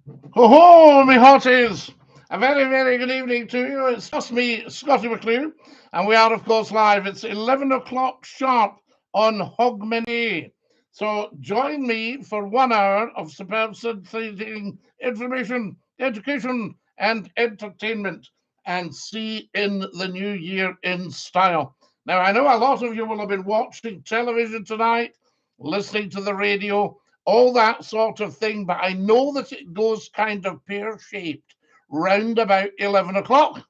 Ho ho, me hotties! A very, very good evening to you. It's just me, Scottie McClue, and we are, of course, live. It's 11 o'clock sharp on Hogmanay. So join me for 1 hour of superb scintillating information, education, and entertainment, and see in the new year in style. Now, I know a lot of you will have been watching television tonight, listening to the radio, all that sort of thing, but I know that it goes kind of pear shaped round about 11 o'clock.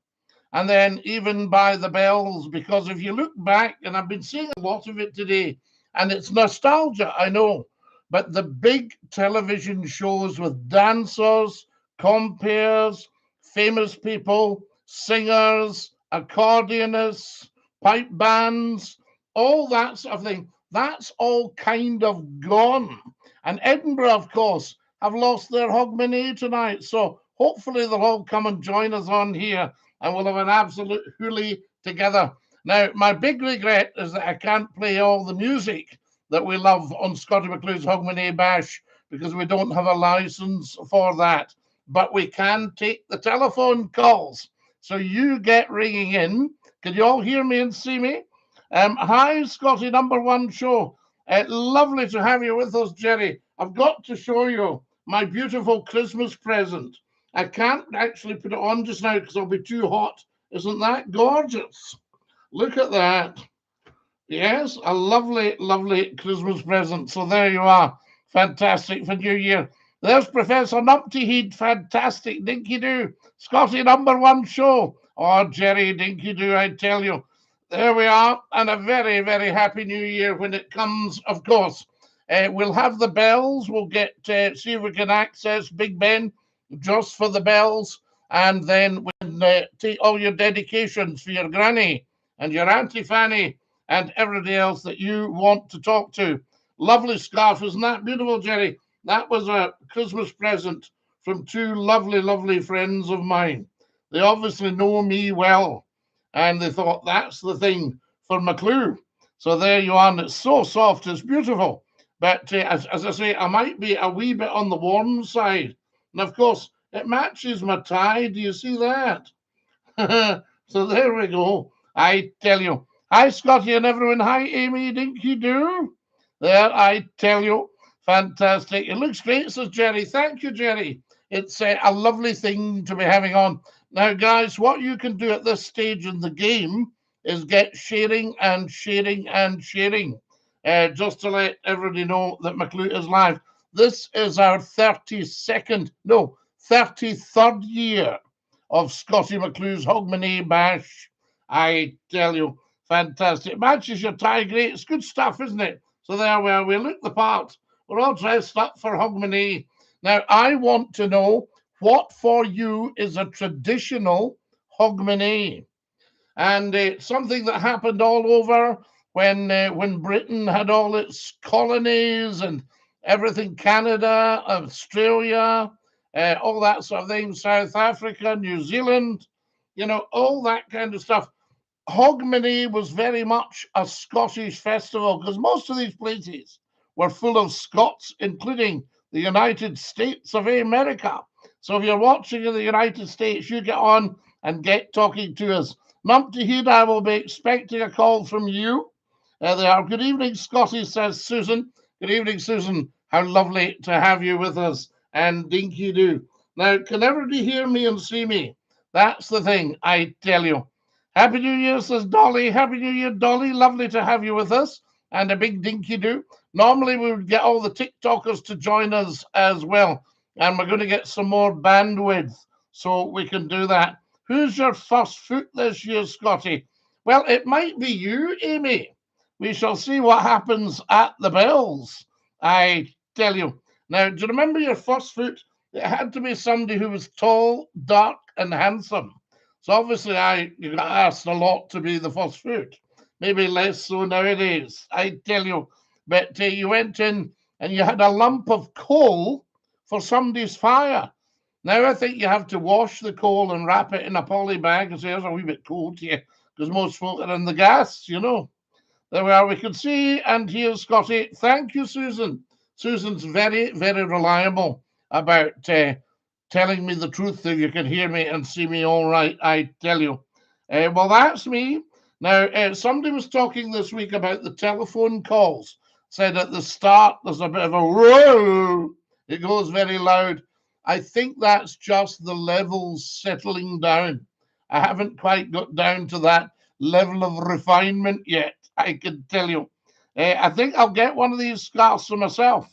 And then even by the bells, because if you look back, and I've been seeing a lot of it today, and it's nostalgia, I know, but the big television shows with dancers, comperes, famous people, singers, accordionists, pipe bands, all that sort of thing, that's all kind of gone. And Edinburgh, of course, have lost their Hogmanay tonight. So hopefully they'll all come and join us on here and we'll have an absolute hoolie together. Now, my big regret is that I can't play all the music that we love on Scottie McClue's Hogmanay Bash because we don't have a license for that. But we can take the telephone calls. So you get ringing in. Can you all hear me and see me? Hi, Scottie number one show. Lovely to have you with us, Jerry. I've got to show you my beautiful Christmas present. I can't actually put it on just now because it'll be too hot. Isn't that gorgeous? Look at that. Yes, a lovely, lovely Christmas present. So there you are. Fantastic for New Year. There's Professor Numpty Heed. Fantastic. Dinky-Doo. Scottie number one show. Oh, Jerry, Dinky-Doo, I tell you. There we are. And a very, very happy New Year when it comes, of course. We'll have the bells. We'll get see if we can access Big Ben just for the bells. And then when take all your dedications for your granny and your Auntie Fanny and everybody else that you want to talk to. Lovely scarf, isn't that beautiful, Jerry? That was a Christmas present from two lovely, lovely friends of mine. They obviously know me well, and they thought that's the thing for McClue. So there you are, and it's so soft, it's beautiful. But as I say, I might be a wee bit on the warm side. And of course, it matches my tie. Do you see that? So there we go. I tell you. Hi, Scottie and everyone. Hi, Amy Dinky-Doo. There, I tell you. Fantastic. It looks great, says Jerry. Thank you, Jerry. It's a lovely thing to be having on. Now, guys, what you can do at this stage in the game is get sharing and sharing and sharing, just to let everybody know that McClue is live. This is our 32nd, no, 33rd year of Scottie McClue's Hogmanay Bash. I tell you, fantastic. Matches your tie, great. It's good stuff, isn't it? So there we are. We look the part. We're all dressed up for Hogmanay. Now, I want to know what for you is a traditional Hogmanay. And something that happened all over when Britain had all its colonies and everything, Canada, Australia, all that sort of thing, South Africa, New Zealand, all that kind of stuff. Hogmanay was very much a Scottish festival because most of these places were full of Scots, including the United States of America. So if you're watching in the United States, you get on and get talking to us. Numpty Heed, I will be expecting a call from you. They are. Good evening, Scottie, says Susan. Good evening, Susan. How lovely to have you with us. And Dinky-Doo. Now, can everybody hear me and see me? That's the thing, I tell you. Happy New Year, says Dolly. Happy New Year, Dolly. Lovely to have you with us. And a big Dinky-Doo. Normally, we would get all the TikTokers to join us as well. And we're going to get some more bandwidth so we can do that. Who's your first foot this year, Scottie? Well, it might be you, Amy. We shall see what happens at the bells. I tell you. Now, do you remember your first foot? It had to be somebody who was tall, dark, and handsome. So obviously, you got asked a lot to be the first foot. Maybe less so nowadays. I tell you. But you went in and you had a lump of coal for somebody's fire. Now I think you have to wash the coal and wrap it in a poly bag and say, "It's a wee bit cold here," because most folk are in the gas. There we are. We can see and hear Scottie. Thank you, Susan. Susan's very, very reliable about telling me the truth if you can hear me and see me all right, I tell you. Well, that's me. Now, somebody was talking this week about the telephone calls. Said at the start there's a bit of a whoa. It goes very loud. I think that's just the levels settling down. I haven't quite got down to that level of refinement yet, I can tell you. I think I'll get one of these scarves for myself.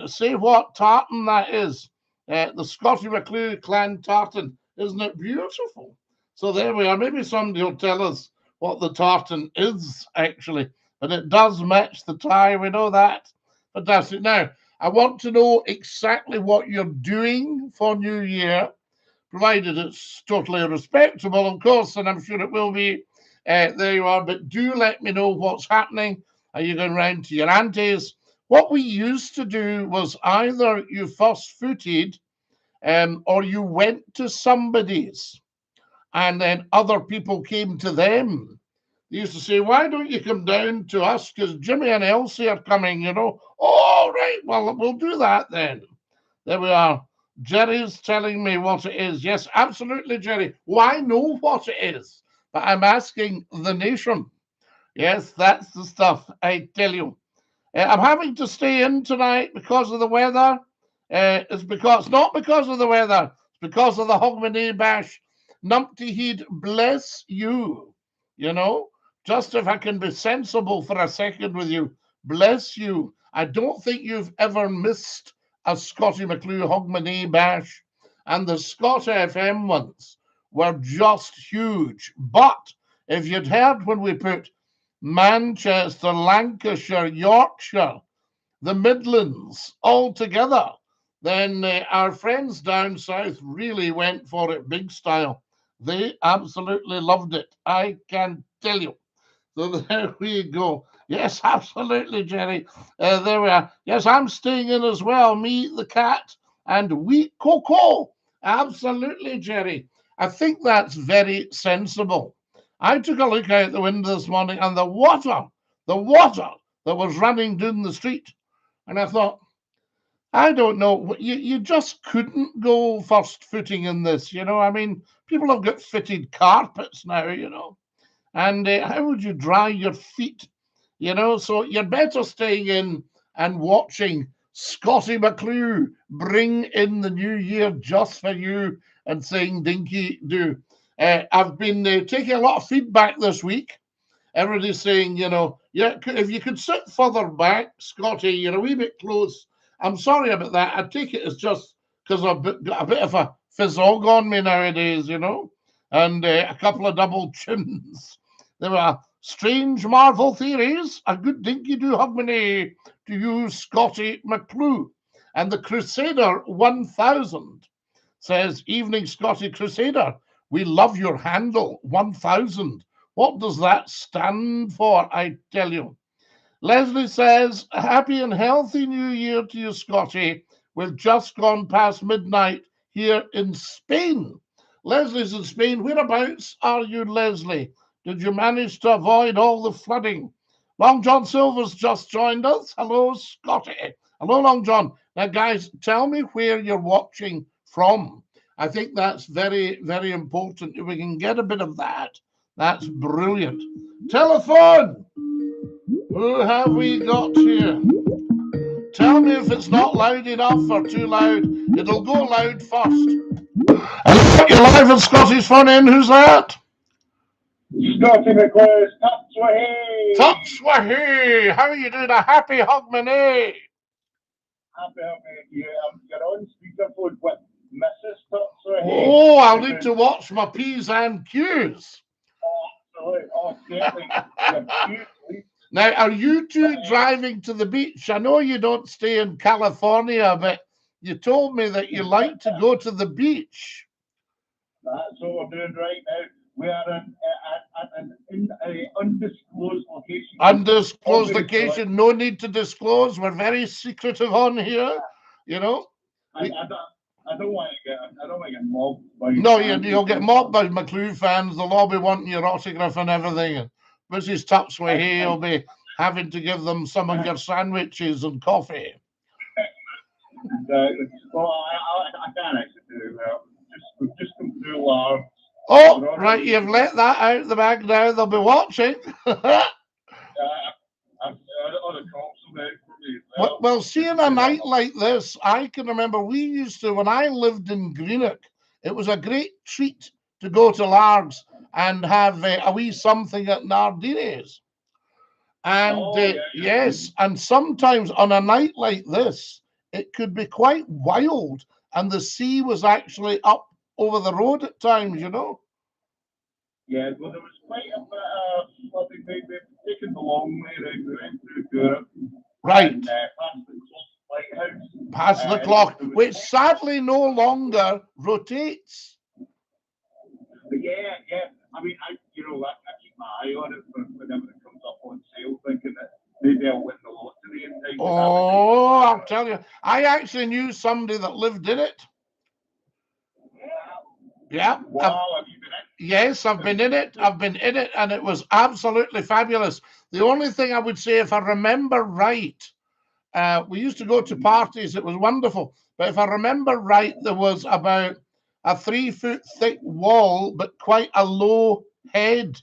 See what tartan that is. The Scottie McClue clan tartan. Isn't it beautiful? So there we are. Maybe somebody will tell us what the tartan is, actually. But it does match the tie. We know that. Fantastic. Now, I want to know exactly what you're doing for New Year, provided it's totally respectable, of course, and I'm sure it will be. There you are. But do let me know what's happening. Are you going round to your aunties? What we used to do was either you first-footed or you went to somebody's and then other people came to them. They used to say, why don't you come down to us? Because Jimmy and Elsie are coming, you know. Oh, right, well, we'll do that then. There we are. Jerry's telling me what it is. Yes, absolutely, Jerry. Well, I know what it is, but I'm asking the nation. Yes, that's the stuff, I tell you. I'm having to stay in tonight because of the weather. It's not because of the weather. It's because of the Hogmanay bash. Numpty Heed, bless you. You know, just if I can be sensible for a second with you, bless you. I don't think you've ever missed a Scottie McClue Hogmanay bash, and the Scott FM ones were just huge. But if you'd heard when we put Manchester, Lancashire, Yorkshire, the Midlands all together, then our friends down south really went for it big style. They absolutely loved it, I can tell you. So there we go. Yes, absolutely, Jerry. There we are. Yes, I'm staying in as well. Me, the cat, and Wee Coco. Absolutely, Jerry. I think that's very sensible. I took a look out the window this morning and the water that was running down the street. And I thought, I don't know, you just couldn't go first footing in this, you know. I mean, people have got fitted carpets now, you know. And how would you dry your feet? You know, so you're better staying in and watching Scottie McClue bring in the new year just for you and saying Dinky-Doo. I've been taking a lot of feedback this week. Everybody's saying, you know, yeah, if you could sit further back, Scottie, you're a wee bit close. I'm sorry about that. I take it as just because I've got a bit of a fizzog on me nowadays, you know, and a couple of double chins. There were strange Marvel theories. A good Dinky-Doo Hogmanay to use Scottie McClue. And the Crusader 1000 says, evening Scottie Crusader, we love your handle, 1000. What does that stand for, I tell you? Leslie says, happy and healthy new year to you, Scottie. We've just gone past midnight here in Spain. Leslie's in Spain. Whereabouts are you, Leslie? Did you manage to avoid all the flooding? Long John Silver's just joined us. Hello, Scottie. Hello, Long John. Now, guys, tell me where you're watching from. I think that's very, very important. If we can get a bit of that, that's brilliant. Telephone! Who have we got here? Tell me if it's not loud enough or too loud. It'll go loud first. And you're live on Scottie's phone in. Who's that? Scottie McClue, Tutswahi! Tutswahi! How are you doing? A happy Hogmanay! Happy Hogmanay. You're on speakerphone with Mrs. Tutswahi. Oh, I'll need to watch my P's and Q's. Oh, absolutely. Oh, certainly. Now, are you two driving to the beach? I know you don't stay in California, but you told me that you like to go to the beach. That's what we're doing right now. We are at an undisclosed location. Undisclosed location. No need to disclose. We're very secretive on here. You know. I don't want to get mobbed by. No, you'll get mobbed by McClue fans. They'll all be wanting your autograph and everything. And Mrs. Tutswahi will be having to give them some of your sandwiches and coffee. Exactly. Well, I can't actually do that. We've just come through large. Oh, right, you've let that out of the bag now. They'll be watching. Other cops will make for me. Well, seeing a night like this, I can remember we used to, when I lived in Greenock, it was a great treat to go to Largs and have a wee something at Nardini's. And yes, and sometimes on a night like this, it could be quite wild, and the sea was actually up over the road at times, you know. Yeah, well, there was quite a bit of, I think they've taken the long way around through Europe. Right. And, past the clock lighthouse. Past the clock, which sadly no longer rotates. Yeah. I mean, I keep my eye on it for whenever it comes up on sale, thinking that maybe I'll win the lottery and things. Oh, I'll tell you, I actually knew somebody that lived in it. Yeah. Wow, have you been in? Yes, I've been in it. And it was absolutely fabulous. The only thing I would say, if I remember right, we used to go to parties. It was wonderful. But if I remember right, there was about a 3-foot thick wall, but quite a low head.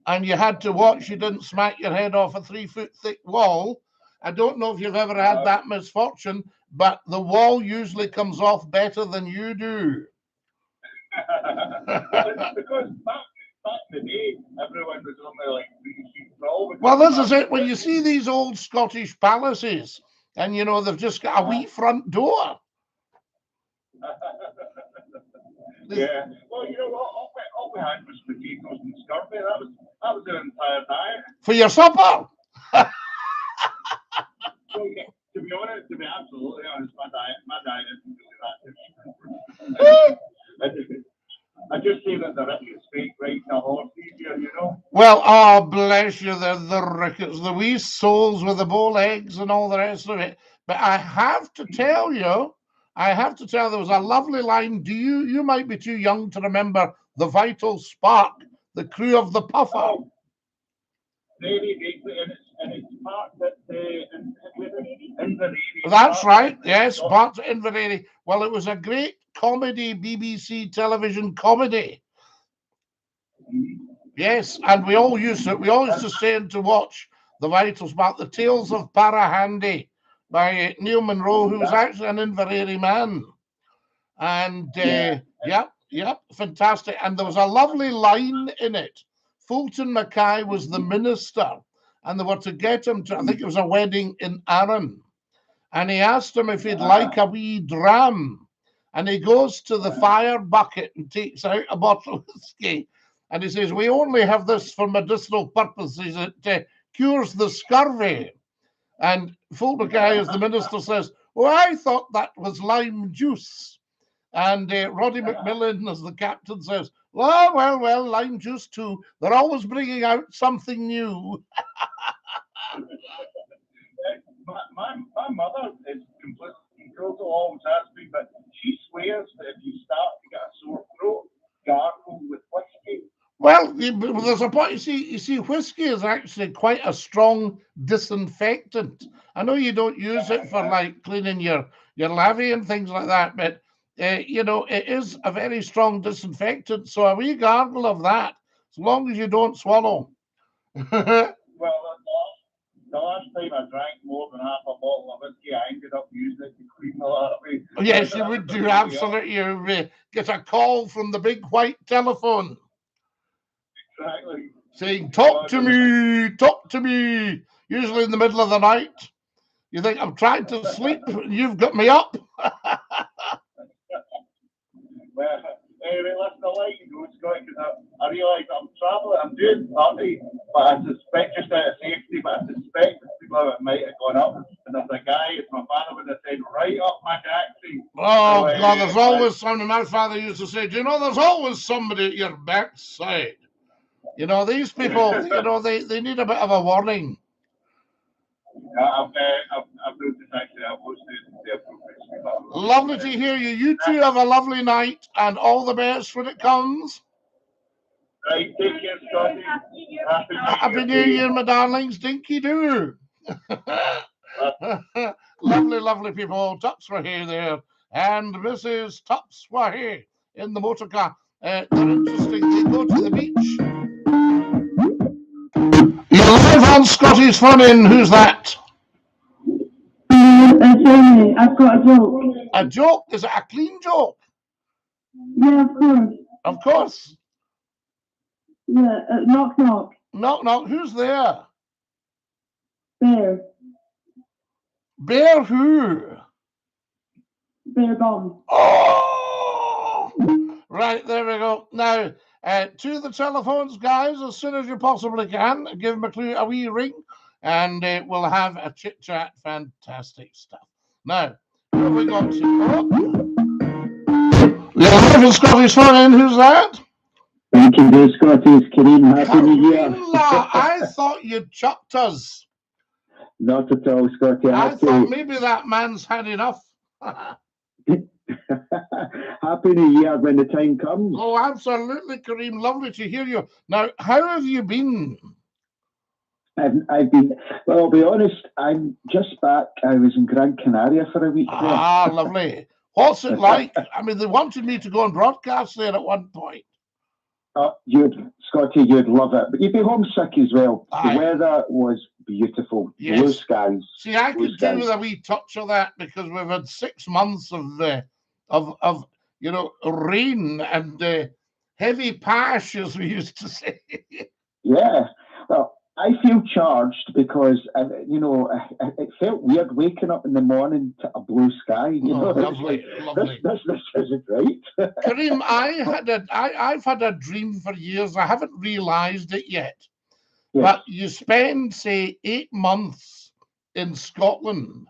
And you had to watch you didn't smack your head off a 3-foot thick wall. I don't know if you've ever had that misfortune, but the wall usually comes off better than you do. Because back in the day, everyone was only like 3 feet tall. Well, this is it. When you see these old Scottish palaces, and you know they've just got a wee front door. Yeah. Well, you know what? All we had was potatoes and scurvy. That was the entire diet. For your supper? So, yeah, to be absolutely honest, my diet isn't really that different. I just say that the rickets make riding a horse easier, you know. Well, oh, bless you, the rickets, the wee soles with the bow legs and all the rest of it. But I have to tell you, there was a lovely line. You might be too young to remember the Vital Spark, the crew of the Puffer. Oh, maybe, and it's part that Inveraray. That's right, yes, part of Inveraray. Well, it was a great comedy, BBC television comedy. Yes, and we all used to stay in to watch the Vital Spark, the Tales of Parahandy by Neil Monroe, who was actually an Inveraray man. And yep, fantastic. And there was a lovely line in it. Fulton Mackay was the minister, and they were to get him to, I think it was a wedding in Arran. And he asked him if he'd like a wee dram. And he goes to the fire bucket and takes out a bottle of whiskey. And he says, we only have this for medicinal purposes. It cures the scurvy. And Fulton Mackay, as the minister, says, oh, I thought that was lime juice. And Roddy McMillan, as the captain, says, well, lime juice too. They're always bringing out something new. My mother is completely total, always has been, but she swears that if you start to get a sore throat, gargle with whiskey. Well, there's a point. You see, whiskey is actually quite a strong disinfectant. I know you don't use it for like cleaning your lavvy and things like that, but you know, it is a very strong disinfectant. So a wee gargle of that, as long as you don't swallow. Well, the last time I drank more than half a bottle of whiskey, I ended up using it to clean the lavvy. Yes, you would do, absolutely. You get a call from the big white telephone. Exactly. Saying, talk to me, usually in the middle of the night. You think, I'm trying to sleep, you've got me up. Well, anyway, listen, I'll let you go, Scott, because I realise I'm travelling, I'm doing 30, but I suspect, just out of safety, but I suspect that people might have gone up, and there's a guy, if my father would have said, right up my taxi. Oh, so, God, there's always somebody. My father used to say, do you know, there's always somebody at your backside. You know, these people, you know, they need a bit of a warning. I've noticed actually, I've watched the Lovely to hear you. You two have a lovely night and all the best when it comes. Right, take care, Scotty. Happy New Year, my darlings. Dinky-Doo. Lovely, lovely people. Tupswahi there. And Mrs. Tupswahi in the motor car. They're interesting. They go to the beach. You're live on Scotty's Fun In. Who's that? It's Amy. I've got a joke. A joke? Is it a clean joke? Yeah, of course. Of course. Yeah, knock knock. Knock knock. Who's there? Bear. Bear who? Bear bum. Oh! Right, there we go. Now, to the telephones, guys, as soon as you possibly can, give McClue a wee ring, and we'll have a chit-chat. Fantastic stuff. Now, what have we got to... You're live in Scotty's Fun. Who's that? DINKY-DOO, Scotty's Kareem. Happy New Year. I thought you'd chucked us. Not at all, Scotty. I thought maybe that man's had enough. Happy New Year when the time comes. Oh, absolutely, Kareem. Lovely to hear you. Now, how have you been? I've been, well, I'll be honest, I'm just back. I was in Gran Canaria for a week. Ah, lovely. What's it like? I mean, they wanted me to go and broadcast there at one point. Scotty, you'd love it. But you'd be homesick as well. Aye. The weather was beautiful. Yes. Blue skies. See, I could do with a wee touch of that because we've had 6 months of you know, rain and heavy pash, as we used to say. Yeah. Well, I feel charged because, you know, it felt weird waking up in the morning to a blue sky. You know, lovely, lovely. This isn't right. Kareem, I've had a dream for years. I haven't realised it yet. Yes. But you spend, say, 8 months in Scotland,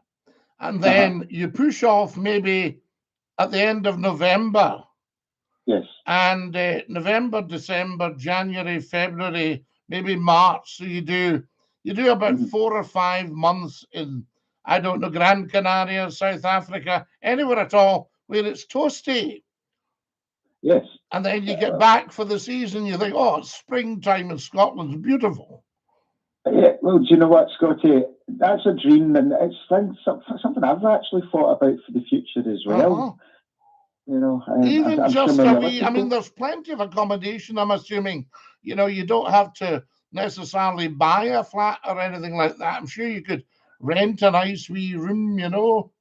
and then you push off maybe at the end of November. Yes. And November, December, January, February, maybe March. So you do about 4 or 5 months in, I don't know, Gran Canaria, South Africa, anywhere at all where it's toasty. Yes. And then you get back for the season, you think, oh, it's springtime in Scotland, it's beautiful. Yeah, well, do you know what, Scotty? That's a dream, and it's something I've actually thought about for the future as well. You know, even just a wee, I mean, there's plenty of accommodation, I'm assuming. You know, you don't have to necessarily buy a flat or anything like that. I'm sure you could rent a nice wee room, you know.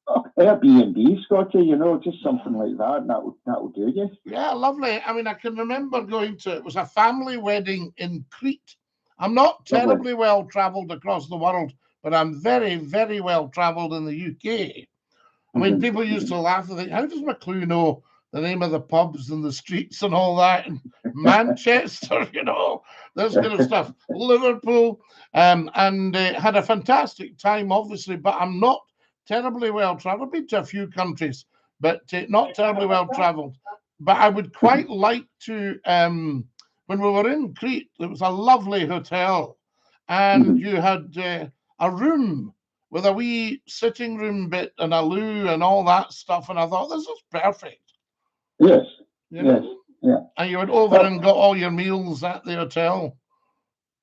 Oh, Airbnb, Scotty, you know, just something like that, and that'll do you. Yeah, lovely. I mean, I can remember going to, it was a family wedding in Crete. I'm not terribly well travelled across the world, but I'm very, very well travelled in the UK. I mean, people used to laugh and think, how does McClue know the name of the pubs and the streets and all that? And Manchester, you know, this kind of stuff. Liverpool, and had a fantastic time, obviously, but I'm not terribly well travelled. I've been to a few countries, but not terribly well travelled. But I would quite like to, when we were in Crete, there was a lovely hotel, and you had a room with a wee sitting room bit and a loo and all that stuff. And I thought, this is perfect. Yes. You know? Yes. Yeah. And you went over and got all your meals at the hotel.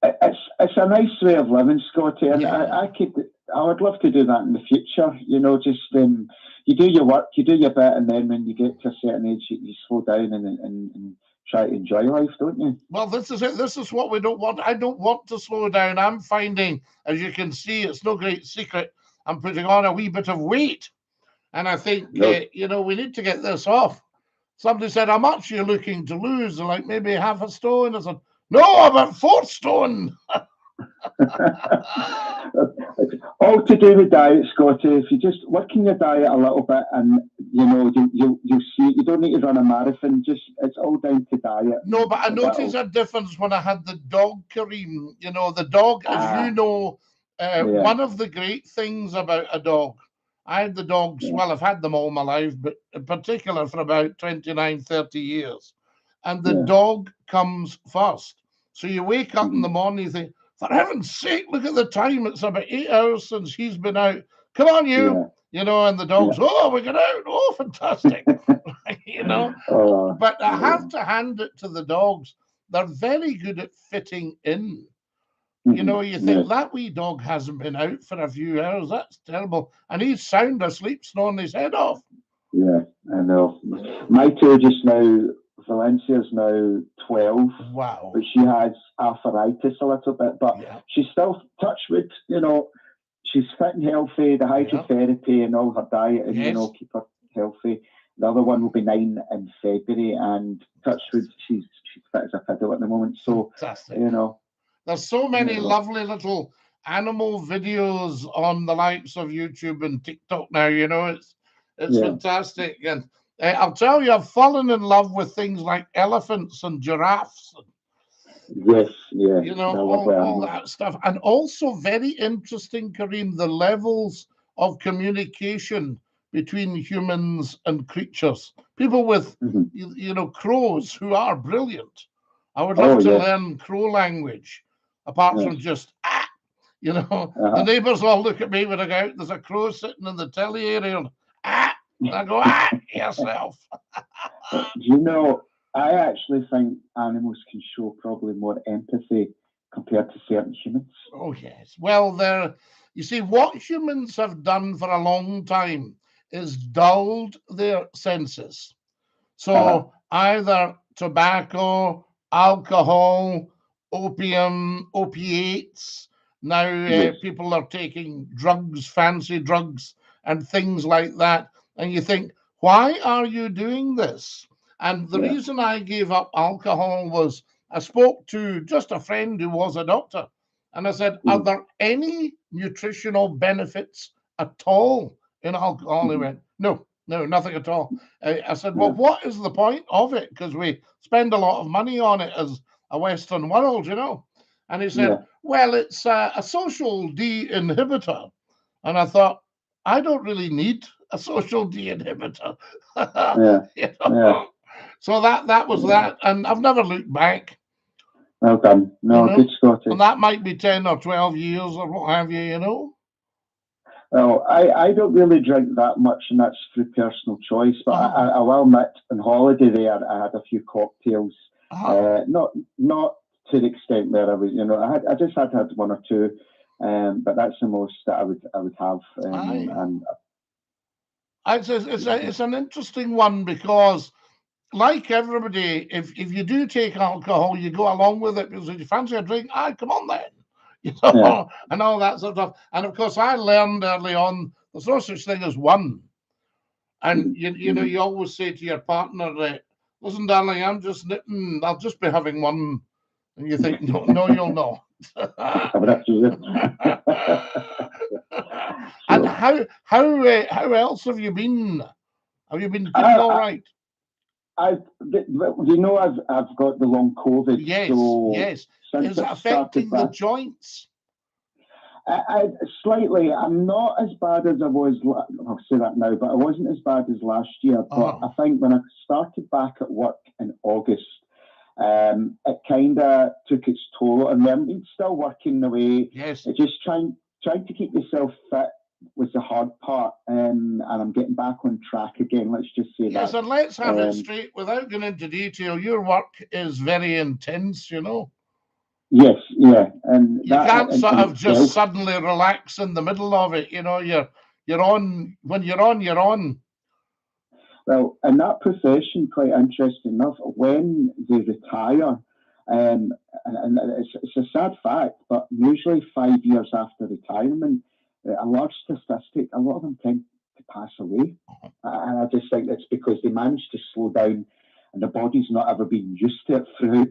It's a nice way of living, Scotty. And I would love to do that in the future. You know, just you do your work, you do your bit, and then when you get to a certain age, you slow down and try to enjoy life, don't you? Well, this is it. This is what we don't want. I don't want to slow down. I'm finding, as you can see, it's no great secret, I'm putting on a wee bit of weight. And I think, you know, we need to get this off. Somebody said, how much are you looking to lose? Like maybe half a stone. I said, no, about 4 stone. All to do with diet, Scotty. If you just work in your diet a little bit, and you know you'll see, you don't need to run a marathon. Just it's all down to diet. No, but I noticed a difference when I had the dog, Kareem. You know, the dog, as you know, one of the great things about a dog. I had the dogs. Well, I've had them all my life, but in particular for about 29, 30 years. And the dog comes first. So you wake up in the morning, you think, for heaven's sake, look at the time. It's about 8 hours since he's been out. Come on, you. You know, and the dogs, oh, we got out. Oh, fantastic. You know. But I have to hand it to the dogs. They're very good at fitting in. You know, you think that wee dog hasn't been out for a few hours. That's terrible. And he's sound asleep, snoring his head off. Yeah, I know. My two just now, Valencia's now 12. Wow. But she has arthritis a little bit, but she's still touch wood, you know, she's fit and healthy, the hydrotherapy and all her diet, and, you know, keep her healthy. The other one will be 9 in February, and touch wood, she's fit as a fiddle at the moment. So, fantastic. You know. There's so many lovely little animal videos on the likes of YouTube and TikTok now, you know, it's fantastic. And I'll tell you, I've fallen in love with things like elephants and giraffes. Yes, yeah. You know, all that stuff. And also very interesting, Kareem, the levels of communication between humans and creatures. People with, you know, crows who are brilliant. I would love to learn crow language, apart from just, you know. The neighbours all look at me when I go out. There's a crow sitting in the telly area, and I go, yourself. You know, I actually think animals can show probably more empathy compared to certain humans. Oh, yes. Well, you see, what humans have done for a long time is dulled their senses. So either tobacco, alcohol, opium, opiates. Now people are taking drugs, fancy drugs, and things like that. And you think, why are you doing this? And the reason I gave up alcohol was I spoke to just a friend who was a doctor. And I said, are there any nutritional benefits at all in alcohol? He went, no, nothing at all. I said, well, what is the point of it? Because we spend a lot of money on it as a Western world, you know. And he said, well, it's a social de-inhibitor. And I thought, I don't really need a social de-inhibitor. You know? So that was that. And I've never looked back. Well done. No, good, Scotty. And that might be 10 or 12 years or what have you, you know. Well, I don't really drink that much, and that's through personal choice. But I will admit, on holiday there, I had a few cocktails. Not to the extent where I was, you know, I just had one or two, but that's the most that I would have. And it's an interesting one because, like everybody, if you do take alcohol, you go along with it because if you fancy a drink, come on then. You know, and all that sort of stuff. And of course, I learned early on there's no such thing as one. And you know, you always say to your partner, "Listen, darling, I'm just nipping. I'll just be having one." And you think, "No, you'll not." And how else have you been? Have you been keeping all right? You know, I've got the long COVID. Yes, so yes. Is it affecting the joints? Slightly. I'm not as bad as I was. I'll say that now, but I wasn't as bad as last year. But I think when I started back at work in August, it kind of took its toll. And then still working away. Yes. Just trying to keep yourself fit was the hard part, and I'm getting back on track again. Let's just say that. Yes, and let's have it straight without going into detail. Your work is very intense, you know. Yes, yeah, and you can't sort of just suddenly relax in the middle of it. You know, you're on when you're on, you're on. Well, in that profession, quite interesting enough, when they retire, and it's a sad fact, but usually 5 years after retirement, a large statistic, a lot of them tend to pass away. And I just think it's because they manage to slow down and the body's not ever been used to it throughout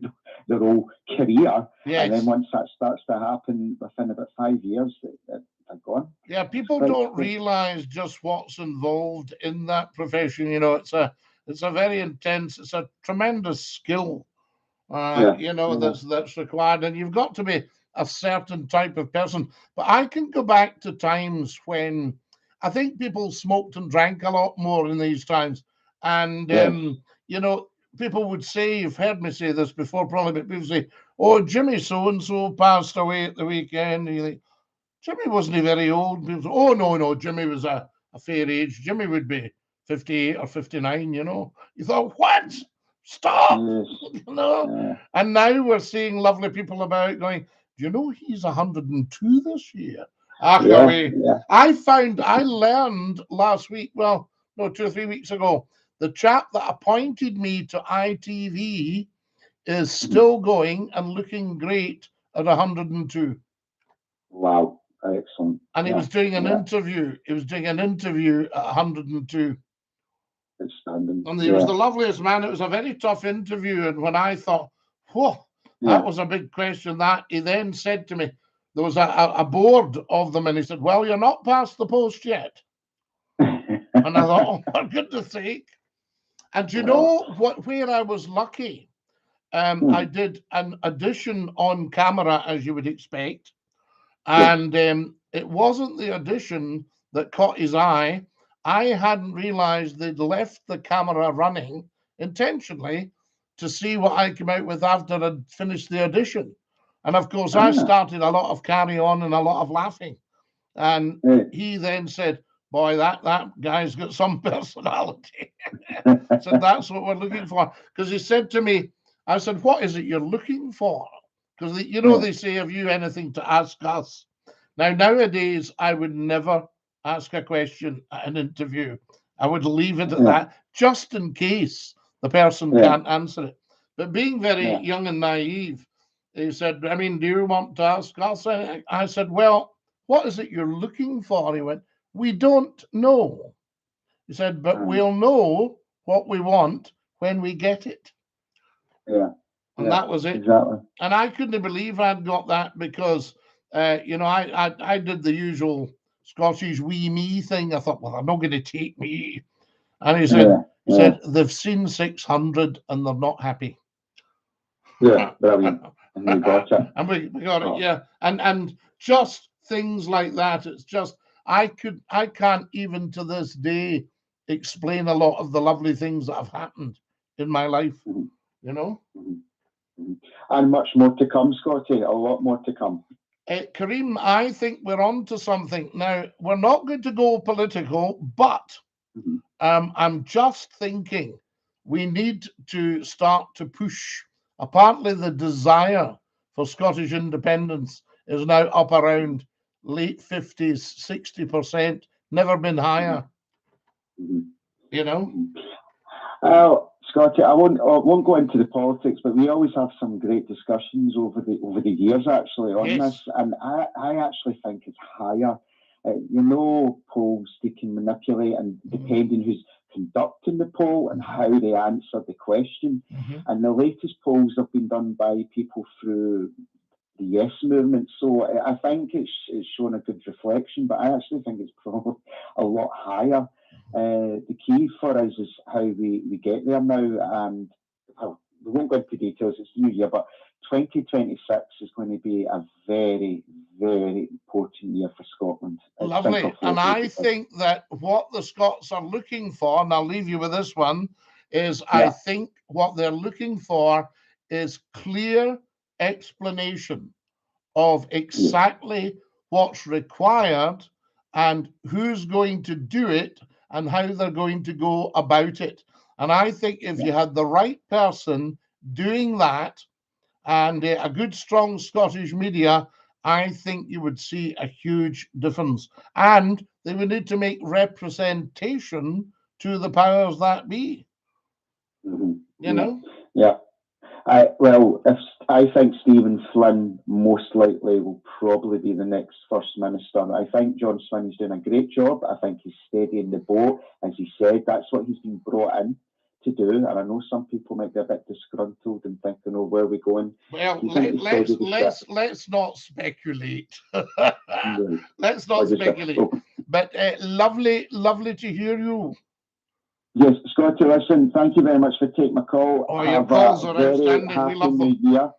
their whole career. Yes. And then once that starts to happen within about 5 years, they're gone. Yeah, people don't realise just what's involved in that profession. You know, it's a very intense, it's a tremendous skill, you know, that's required. And you've got to be a certain type of person. But I can go back to times when I think people smoked and drank a lot more in these times. And, you know, people would say, you've heard me say this before probably, but people say, oh, Jimmy so-and-so passed away at the weekend. And you think, Jimmy wasn't very old. People say, oh, no, Jimmy was a fair age. Jimmy would be 58 or 59, you know. You thought, what? Stop! You know? And now we're seeing lovely people about going, do you know he's 102 this year? Ah, Yeah, away. yeah. I learned last week, well, no, 2 or 3 weeks ago, the chap that appointed me to ITV is still going and looking great at 102. Wow, excellent. And he Yeah, was doing an yeah. interview. He was doing an interview at 102. Outstanding. And he Yeah, was the loveliest man. It was a very tough interview. And when I thought, whoa, yeah. that was a big question, that he then said to me, there was a board of them, and he said, well, you're not past the post yet. And I thought, oh, for goodness sake. And you know what? Where I was lucky, I did an audition on camera, as you would expect. And it wasn't the audition that caught his eye. I hadn't realized they'd left the camera running intentionally to see what I came out with after I'd finished the audition. And of course, I started a lot of carry on and a lot of laughing. And he then said, boy, that guy's got some personality. So that's what we're looking for. Because he said to me, I said, what is it you're looking for? Because, you know, they say, have you anything to ask us? Now, nowadays, I would never ask a question at an interview. I would leave it at that, just in case the person can't answer it. But being very young and naive, he said, I mean, do you want to ask us? I said, well, what is it you're looking for? He went, we don't know. He said, but we'll know what we want when we get it. Yeah. And that was it. Exactly. And I couldn't believe I'd got that because, you know, I did the usual Scottish wee me thing. I thought, well, they're not going to take me. And he said, they've seen 600 and they're not happy. Yeah, brilliant. And we got it. And we got it, yeah. And just things like that. It's just, I can't even to this day explain a lot of the lovely things that have happened in my life, you know? And much more to come, Scottie, a lot more to come. Kareem, I think we're on to something. Now, we're not going to go political, but I'm just thinking we need to start to push. Apparently, the desire for Scottish independence is now up around late 50s, 60%, never been higher. You know? Scottie, I won't go into the politics, but we always have some great discussions over the years actually on this, and I actually think it's higher. You know, polls they can manipulate, and depending who's conducting the poll and how they answer the question. And the latest polls have been done by people through the Yes movement, so I think it's shown a good reflection, but I actually think it's probably a lot higher. The key for us is how we get there now, and we won't go into details, it's the new year, but 2026 is going to be a very, very important year for Scotland. Lovely. And I think that what the Scots are looking for, and I'll leave you with this one, is I think what they're looking for is clear explanation of exactly what's required and who's going to do it and how they're going to go about it. And I think if you had the right person doing that and a good, strong Scottish media, I think you would see a huge difference. And they would need to make representation to the powers that be. You know? Yeah. I think Stephen Flynn most likely will probably be the next First Minister. I think John Swinney's doing a great job. I think he's steadying the boat. As he said, that's what he's been brought in to do. And I know some people might be a bit disgruntled and thinking, oh, where are we going? Well, let's not speculate. Let's not speculate. But lovely to hear you. Yes, Scottie, listen, thank you very much for taking my call. Oh, your calls are outstanding. We love them. Year.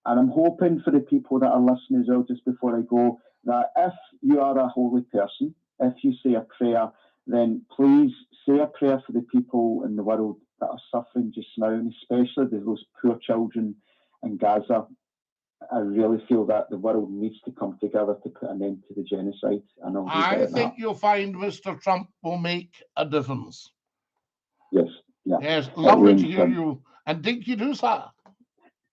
And I'm hoping for the people that are listening as well, just before I go, that if you are a holy person, if you say a prayer, then please say a prayer for the people in the world that are suffering just now, and especially those poor children in Gaza. I really feel that the world needs to come together to put an end to the genocide. I think you'll find Mr. Trump will make a difference. Yes, yeah. Yes, lovely to hear you. And DINKY-DOO, sir.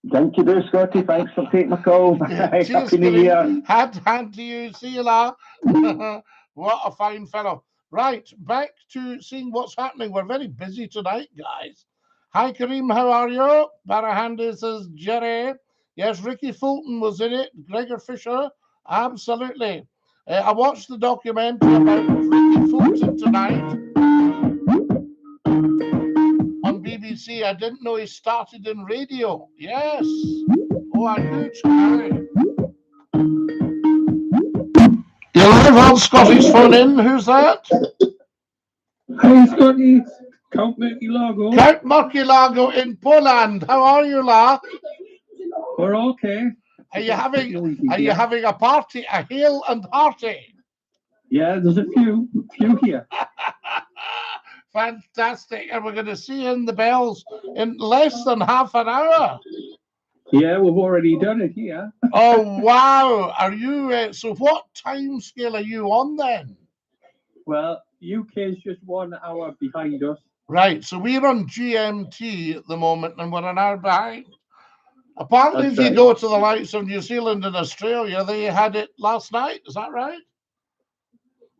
DINKY-DOO, Scottie. Thanks for taking my call. Cheers, Happy New Kareem. Year. Hand to you. See you later. What a fine fellow. Right, back to seeing what's happening. We're very busy tonight, guys. Hi, Kareem. How are you? Barahandy says Jerry. Yes, Ricky Fulton was in it. Gregor Fisher. Absolutely. I watched the documentary about Ricky Fulton tonight on BBC. I didn't know he started in radio. Yes. Oh, a huge guy. You're live on Scotty's phone in. Who's that? Hi, Scottie. Count Murcielago. Count Murcielago in Poland. How are you, La? We're okay. Are you having a party, a hale and hearty? Yeah, there's a few here. Fantastic. And we're going to see in the bells in less than half an hour. Yeah, we've already done it here. Oh, wow. Are you, so what time scale are you on then? Well, UK is just 1 hour behind us. Right, so we're on GMT at the moment and we're an hour behind. Apparently, That's if you right. go to the likes of New Zealand and Australia, they had it last night. Is that right?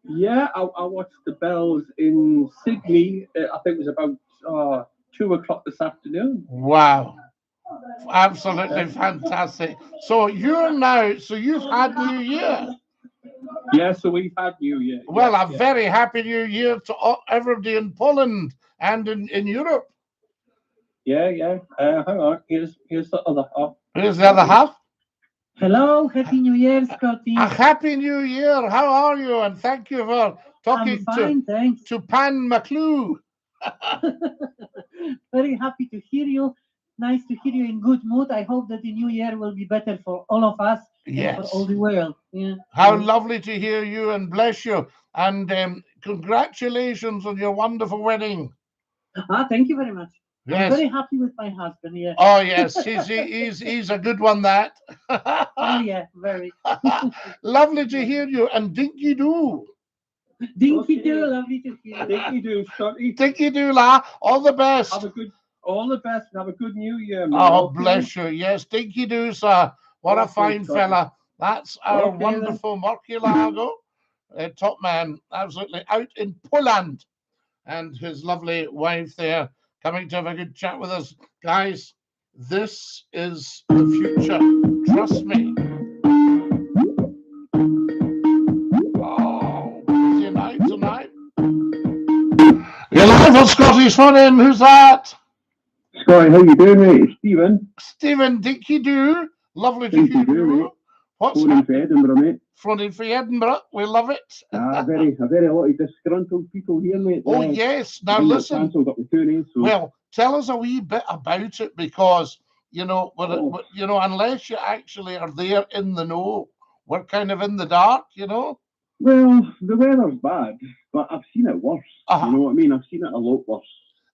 Yeah, I watched the bells in Sydney. I think it was about 2 o'clock this afternoon. Wow. Absolutely fantastic. So you've had New Year. Yeah, so we've had New Year. Well, yeah, a very happy New Year to everybody in Poland and in Europe. Yeah. Hang on. Here's the other half. Here's the other half. Hello, Happy New Year, Scottie. A happy New Year. How are you? And thank you for talking I'm fine, thanks. to Pan McClue. Very happy to hear you. Nice to hear you in good mood. I hope that the new year will be better for all of us Yes. and for all the world. Yeah. How lovely to hear you and bless you. And congratulations on your wonderful wedding. Thank you very much. Yes. I'm very happy with my husband. Yeah. Oh, yes. He's a good one, that. Oh, yeah, very. Lovely to hear you. And DINKY-DOO. DINKY-DOO, lovely to hear you. DINKY-DOO, Scottie. DINKY-DOO, La. All the best. All the best and have a good New Year, man. Oh, bless you. Yes, DINKY-DOO, sir. What a fine fella. That's our wonderful Murcielago, top man, absolutely, out in Poland. And his lovely wife there coming to have a good chat with us. Guys, this is the future. Trust me. Oh, busy night tonight. You're live on Scotty's phone in. Who's that? Scottie, how you doing, mate? It's Stephen. Stephen, DINKY-DOO. Lovely to hear you. What's Phoning for Edinburgh, mate. Phoning for Edinburgh. We love it. A very lot of disgruntled people here, mate. Oh, yes. Now, listen. Cancelled up the tune, so. Well, tell us a wee bit about it because, unless you actually are there in the know, we're kind of in the dark, Well, the weather's bad, but I've seen it worse. You know what I mean? I've seen it a lot worse.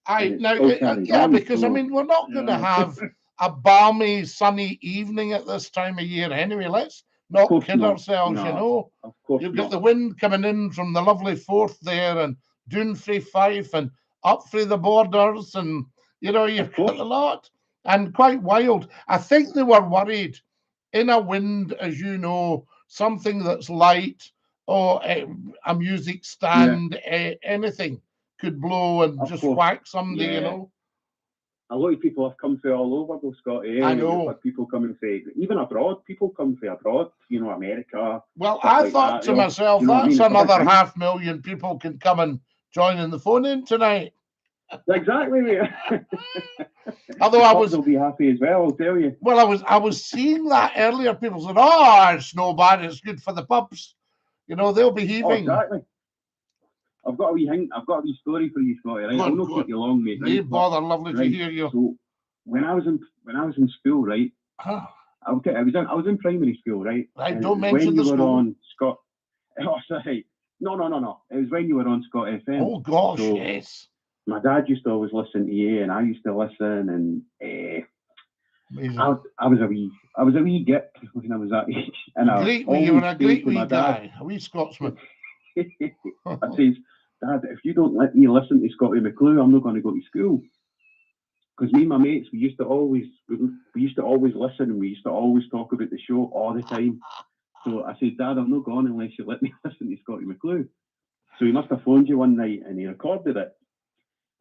Because, we're not going to have a balmy, sunny evening at this time of year anyway. Let's not kid ourselves, Of course You've got the wind coming in from the lovely Forth there and down through Fife and up through the borders and, you've got a lot. And quite wild. I think they were worried in a wind, as you know, something that's light or a music stand, anything could blow and just whack somebody, A lot of people have come from all over, though, Scottie. I know. We've had people coming from, even abroad, people come from abroad, America. Well, I thought to myself, that's another 500,000 people can come and join in the phone-in tonight. Exactly, mate. Although they'll be happy as well, I'll tell you. Well, I was seeing that earlier. People said, "Oh, it's no bad. It's good for the pubs." They'll be heaving. Oh, exactly. I've got a wee story for you, Scottie. Right? I'll not keep you long, mate. No bother. Lovely to hear you. So, when I was in school, right? I was in primary school, right? I don't mention the school. When you were on Scott. Oh, sorry. No. It was when you were on Scott FM. Oh gosh, yes. My dad used to always listen to you, and I used to listen, and I was a wee git when I was that age. And you were a great wee guy, a wee Scotsman. I says, Dad, if you don't let me listen to Scottie McClue, I'm not going to go to school. because me and my mates, we used to always listen, and we used to always talk about the show all the time. So I said, Dad, I'm not going unless you let me listen to Scottie McClue. So he must have phoned you one night and he recorded it.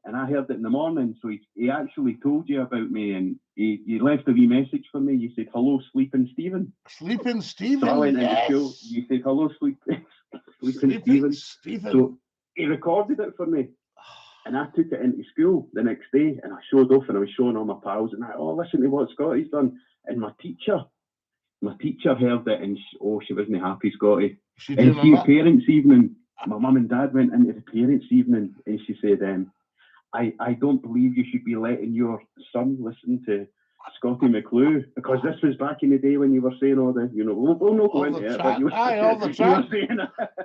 And I heard it in the morning. So he actually told you about me, and he left a wee message for me. You said, hello, Sleeping Stephen. Sleeping Stephen. So I went yes. into school. You said, hello, Sleeping Stephen. So he recorded it for me. And I took it into school the next day, and I showed off, and I was showing all my pals, and listen to what Scottie's done. And my teacher heard it, and she wasn't happy, Scottie. And see, parents' evening, my mum and dad went into the parents' evening, and she said, I don't believe you should be letting your son listen to Scottie McClue, because this was back in the day when you were saying all the, we'll not go into it. All the chat.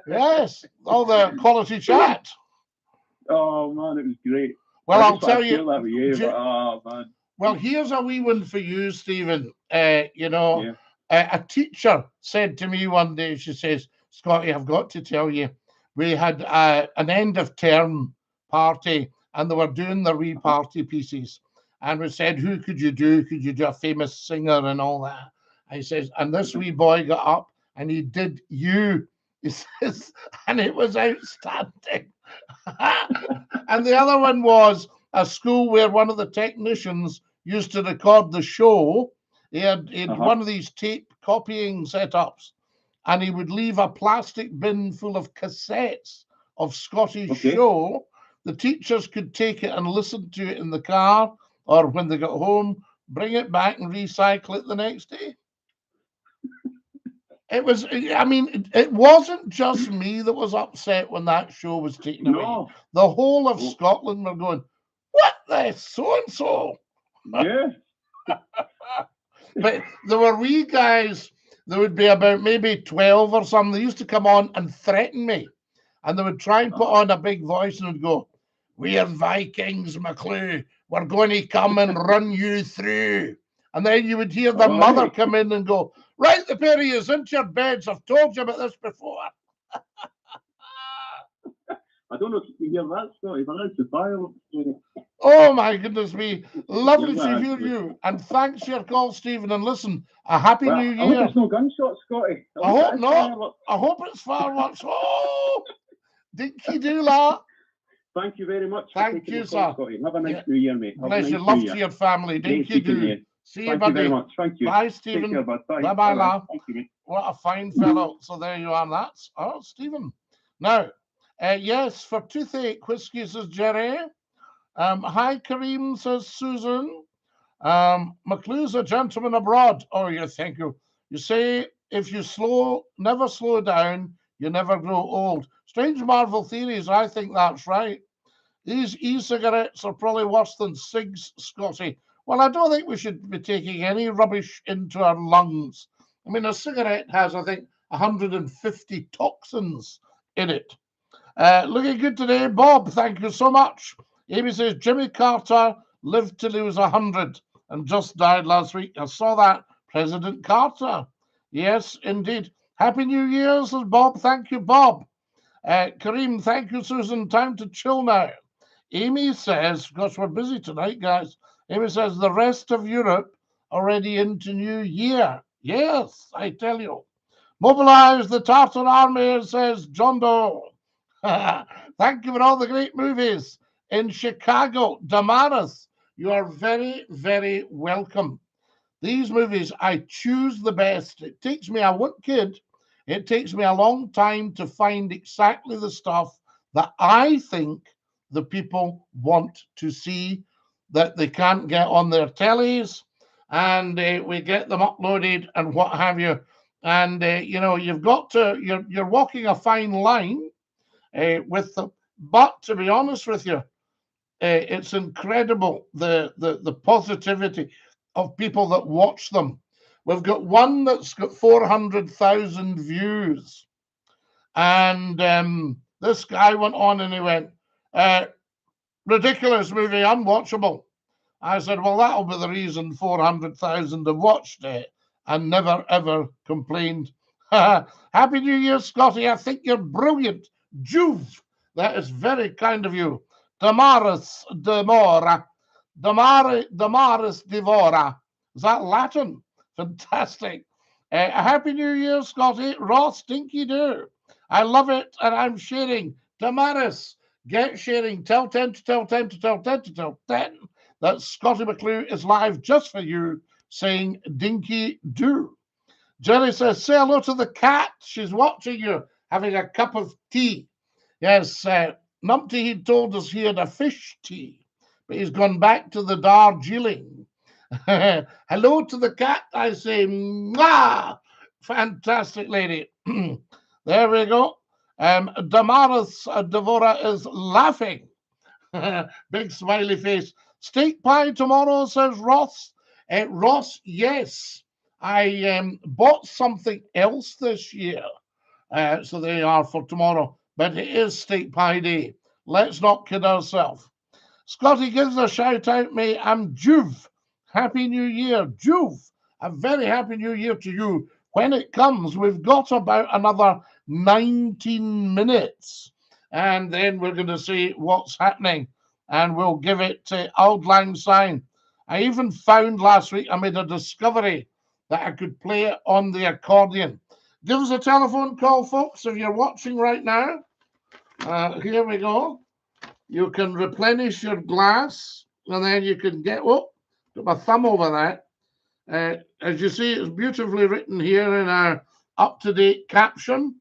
Yes, all the quality chat. Oh man, it was great. Well, I'll tell you. Oh man. Well, here's a wee one for you, Stephen. A teacher said to me one day, she says, Scottie, I've got to tell you, we had an end of term party, and they were doing the wee party pieces. And we said, who could you do? Could you do a famous singer and all that? I says, and this wee boy got up and he did You. He says, and it was outstanding. And the other one was a school where one of the technicians used to record the show. He had one of these tape copying setups, and he would leave a plastic bin full of cassettes of Scottie's show. The teachers could take it and listen to it in the car, or when they got home, bring it back and recycle it the next day. It was, I mean, it wasn't just me that was upset when that show was taken away. The whole of Scotland were going, what the so-and-so? Yeah. But there were wee guys, there would be about maybe 12 or something. They used to come on and threaten me. And they would try and put on a big voice and would go, we are Vikings, McClue. We're going to come and run you through. And then you would hear the mother come in and go, right, the pair of you into your beds. I've told you about this before. I don't know if you can hear that, Scottie, but that's the file. Oh, my goodness me. Lovely to hear you. And thanks for your call, Stephen. And listen, a happy new year. I hope it's no gunshots, Scottie. I hope not. I hope it's fireworks. Oh, DINKY-DOO, la. Thank you very much. Thank you, sir. Scottie. Have a nice new year, mate. Bless you. Love to your family. DINKY-DOO. See you, buddy. Thank you very much. Thank you. Bye, Stephen. Take care, bud. Bye. Bye-bye, la. Thank you, mate. What a fine fellow. So there you are. That's Stephen. Now, yes, for toothache whiskey, says Jerry. Hi, Kareem, says Susan. McClue's a gentleman abroad. Oh, yeah, thank you. You say if you never slow down, you never grow old. Strange Marvel theories. I think that's right. These e-cigarettes are probably worse than cigs, Scottie. Well, I don't think we should be taking any rubbish into our lungs. I mean, a cigarette has, I think, 150 toxins in it. Looking good today, Bob. Thank you so much. Amy says, Jimmy Carter lived till he was 100 and just died last week. I saw that. President Carter. Yes, indeed. Happy New Year, says Bob. Thank you, Bob. Kareem, thank you, Susan. Time to chill now. Amy says, gosh, we're busy tonight, guys. Amy says, the rest of Europe already into New Year. Yes, I tell you. Mobilize the Tartan Army, says John Doe. Thank you for all the great movies in Chicago. Damaris, you are very, very welcome. These movies, I choose the best. It takes me, it takes me a long time to find exactly the stuff that I think the people want to see, that they can't get on their tellies, and we get them uploaded and what have you. And you've got to, you're walking a fine line with them. But to be honest with you, it's incredible the positivity of people that watch them. We've got one that's got 400,000 views, and this guy went on and he went, ridiculous movie, unwatchable. I said, well, that'll be the reason 400,000 have watched it and never, ever complained. Happy New Year, Scottie. I think you're brilliant. Juve, that is very kind of you. Damaris Demora. Damaris Devora. Is that Latin? Fantastic. A Happy New Year, Scotty. Ross, DINKY-DOO. I love it, and I'm sharing. Damaris, get sharing. Tell 10 to tell 10 to tell 10 to tell 10 that Scottie McClue is live just for you, saying DINKY-DOO. Jerry says, say hello to the cat. She's watching you, having a cup of tea. Yes, Numpty, he told us he had a fish tea, but he's gone back to the Darjeeling. Hello to the cat, I say. Mwah! Fantastic lady. There we go. Damaris Devora is laughing. Big smiley face. Steak pie tomorrow, says Ross. Ross, yes. I bought something else this year. So they are for tomorrow. But it is steak pie day. Let's not kid ourselves. Scotty gives a shout out, mate. I'm Juve. Happy New Year. Juve, a very happy New Year to you. When it comes, we've got about another 19 minutes. And then we're going to see what's happening. And we'll give it Auld Lang Syne. I even found last week, I made a discovery that I could play it on the accordion. Give us a telephone call, folks, if you're watching right now. Here we go. You can replenish your glass, and then you can get, oh, put my thumb over that. As you see, it's beautifully written here in our up-to-date caption.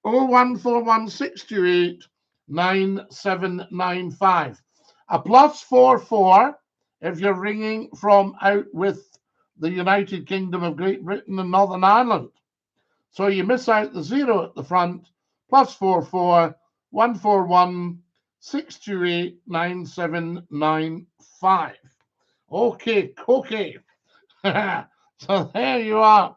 01416289795. A +44 if you're ringing from out with the United Kingdom of Great Britain and Northern Ireland. So you miss out the 0 at the front. +44 141 628 9795. Okay. So there you are.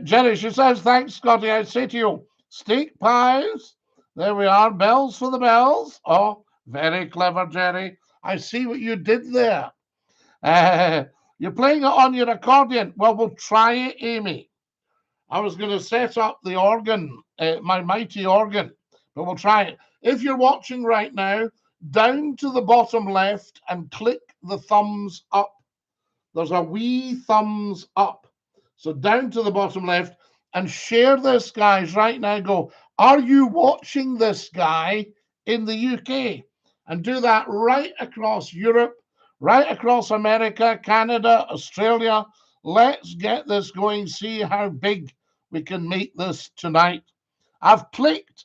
Jerry, she says, thanks, Scotty. I say to you, steak pies. There we are. Bells for the bells. Oh, very clever, Jerry. I see what you did there. You're playing it on your accordion. Well, we'll try it, Amy. I was going to set up the organ, my mighty organ, but we'll try it. If you're watching right now, down to the bottom left and click the thumbs up. There's a wee thumbs up. So down to the bottom left and share this, guys, right now. Go, are you watching this guy in the UK? And do that right across Europe, right across America, Canada, Australia. Let's get this going. See how big we can make this tonight. I've clicked,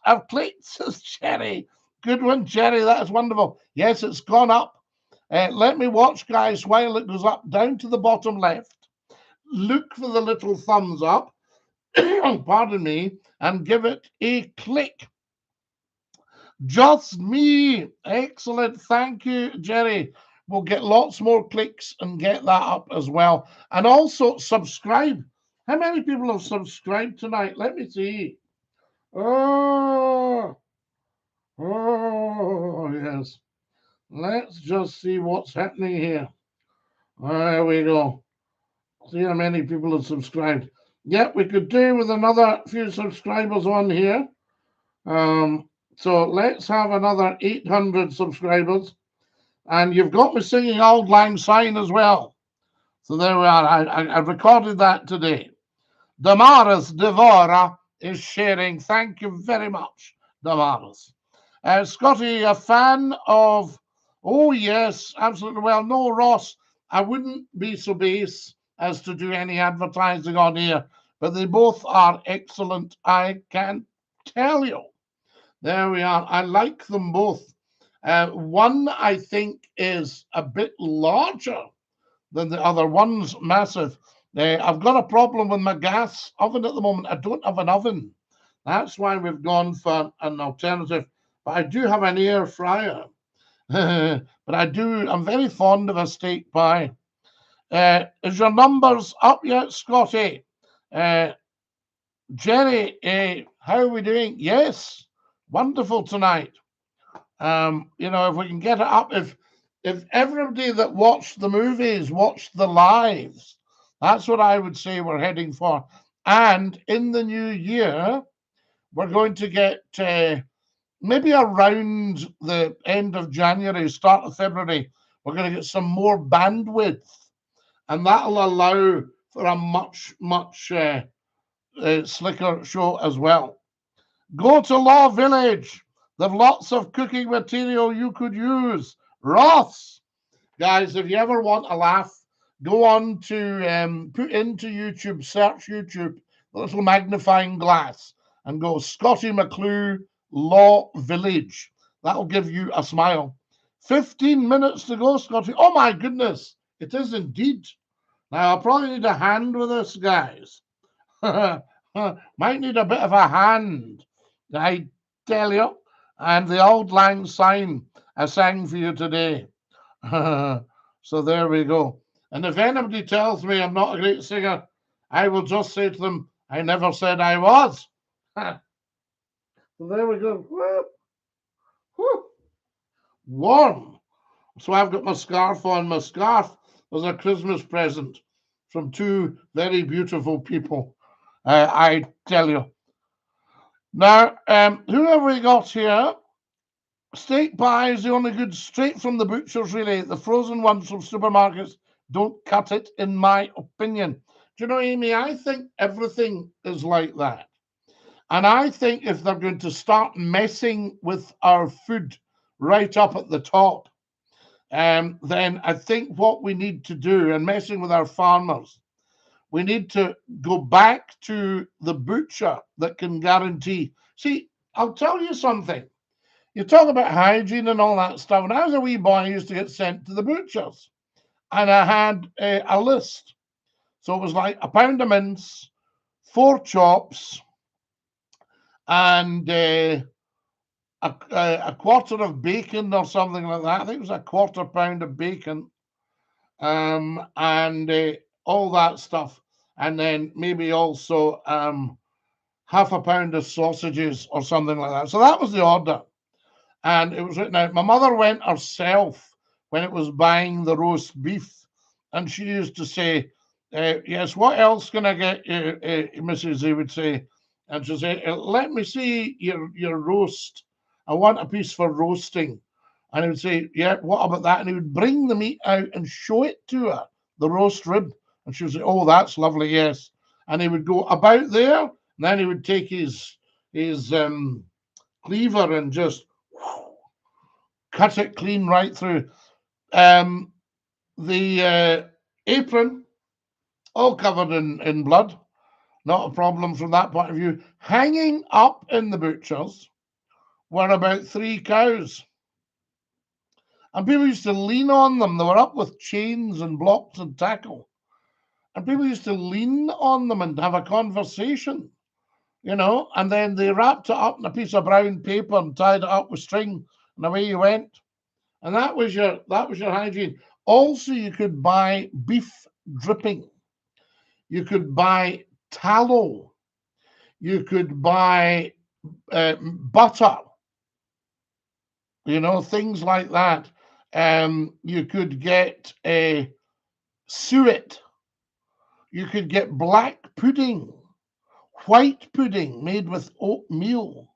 says Jerry. Good one, Jerry. That is wonderful. Yes, it's gone up. Let me watch, guys, while it goes up down to the bottom left. Look for the little thumbs up, pardon me, and give it a click. Just me. Excellent. Thank you, Jerry. We'll get lots more clicks and get that up as well. And also subscribe. How many people have subscribed tonight? Let me see. Oh, yes. Let's just see what's happening here. There we go. See how many people have subscribed. Yep, we could do with another few subscribers on here. So let's have another 800 subscribers. And you've got me singing Auld Lang Syne as well. So there we are. I recorded that today. Damaris Devora is sharing. Thank you very much, Damaris. Scotty, a fan of... Oh, yes, absolutely. Well, no, Ross, I wouldn't be so base as to do any advertising on here, but they both are excellent, I can tell you. There we are. I like them both. One, I think, is a bit larger than the other. One's massive. I've got a problem with my gas oven at the moment. I don't have an oven. That's why we've gone for an alternative. But I do have an air fryer. But I'm very fond of a steak pie. Is your numbers up yet, Scotty? Jerry, how are we doing? Yes, wonderful tonight. If we can get it up, if everybody that watched the movies watched the lives, that's what I would say we're heading for. And in the new year, we're going to get maybe around the end of January, start of February, We're going to get some more bandwidth, and that'll allow for a much slicker show as well. Go to Law Village. They've lots of cooking material you could use. Roths. Guys, if you ever want a laugh, go on to put into YouTube, search YouTube, the little magnifying glass, and go SCOTTIE McCLUE Law Village. That'll give you a smile. 15 minutes to go, Scotty. Oh my goodness, it is indeed. Now, I'll probably need a hand with this, guys. Might need a bit of a hand, I tell you. And the Auld Lang Syne I sang for you today. So there we go. And if anybody tells me I'm not a great singer, I will just say to them, I never said I was. So there we go. Warm. So I've got my scarf on. My scarf was a Christmas present from two very beautiful people, I tell you. Now, who have we got here? Steak pie is the only good straight from the butchers, really. The frozen ones from supermarkets don't cut it, in my opinion. Do you know, Amy, I think everything is like that. And I think if they're going to start messing with our food right up at the top, then I think what we need to do, and messing with our farmers, we need to go back to the butcher that can guarantee. See, I'll tell you something. You talk about hygiene and all that stuff. When I was a wee boy, I used to get sent to the butchers, and I had a list. So it was like a pound of mince, 4 chops, and a quarter of bacon or something like that. I think it was a quarter pound of bacon, and all that stuff. And then maybe also half a pound of sausages or something like that. So that was the order. And it was written out. My mother went herself when it was buying the roast beef. And she used to say, yes, what else can I get you, Mrs. He would say. And she'd say, let me see your roast. I want a piece for roasting. And he would say, yeah, what about that? And he would bring the meat out and show it to her, the roast rib. And she would say, oh, that's lovely, yes. And he would go about there, and then he would take his cleaver and just cut it clean right through. The apron, all covered in blood. Not a problem from that point of view. Hanging up in the butchers were about 3 cows. And people used to lean on them. They were up with chains and blocks and tackle. And people used to lean on them and have a conversation, you know, and then they wrapped it up in a piece of brown paper and tied it up with string, and away you went. And that was your hygiene. Also, you could buy beef dripping. You could buy tallow. You could buy butter. You know, things like that. You could get a suet. You could get black pudding, white pudding made with oatmeal,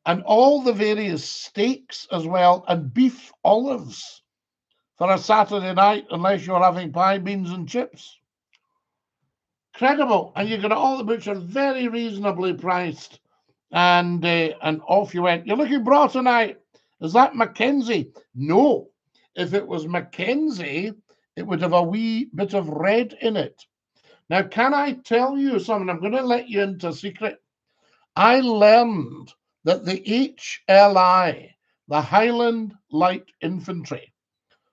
and all the various steaks as well, and beef olives for a Saturday night, unless you're having pie, beans and chips. Incredible. And you got all the butcher very reasonably priced, and off you went. You're looking broad tonight. Is that Mackenzie? No. If it was Mackenzie, it would have a wee bit of red in it. Now, can I tell you something? I'm going to let you into a secret. I learned that the HLI, the Highland Light Infantry,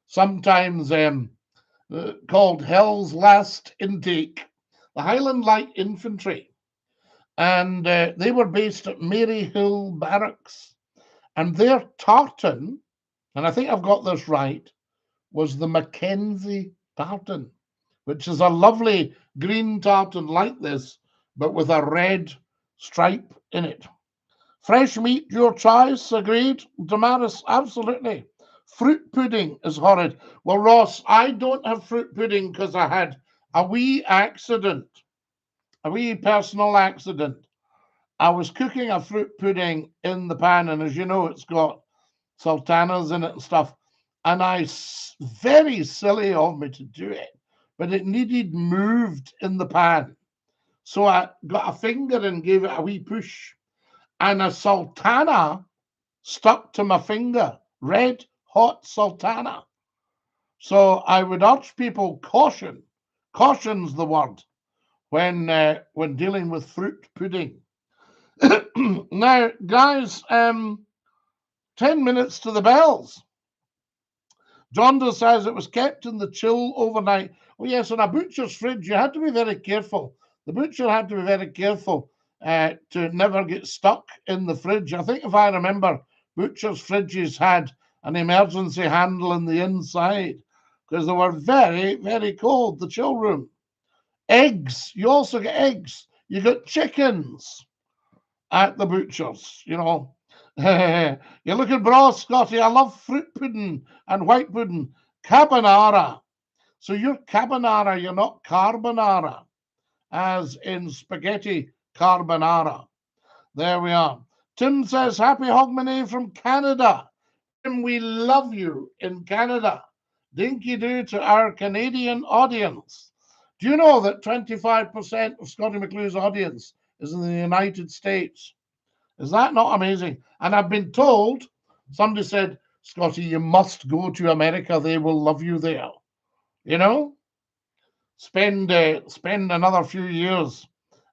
sometimes called Hell's Last Intake, the Highland Light Infantry, and they were based at Maryhill Barracks, and their tartan, and I think I've got this right, was the Mackenzie tartan, which is a lovely green tartan like this, but with a red stripe in it. Fresh meat, your choice, agreed. Damaris, absolutely. Fruit pudding is horrid. Well, Ross, I don't have fruit pudding because I had a wee accident, a wee personal accident. I was cooking a fruit pudding in the pan, and as you know, it's got sultanas in it and stuff. and very silly of me to do it, but it needed moved in the pan. So I got a finger and gave it a wee push, and a sultana stuck to my finger, red hot sultana. So I would urge people, caution's the word when dealing with fruit pudding. Now, guys, 10 minutes to the bells. John says it was kept in the chill overnight. Oh, yes, in a butcher's fridge, you had to be very careful. The butcher had to be very careful to never get stuck in the fridge. I think if I remember, butcher's fridges had an emergency handle in the inside because they were very, very cold, the chill room. Eggs, you also get eggs. You got chickens at the butcher's, you know. You're looking broad, Scottie. I love fruit pudding and white pudding. Carbonara. So you're carbonara, you're not carbonara, as in spaghetti carbonara. There we are. Tim says, happy Hogmanay from Canada. Tim, we love you in Canada. Dinky-Doo to our Canadian audience. Do you know that 25% of Scottie McClue's audience is in the United States? Is that not amazing? And I've been told, somebody said, Scottie, you must go to America. They will love you there. You know, spend another few years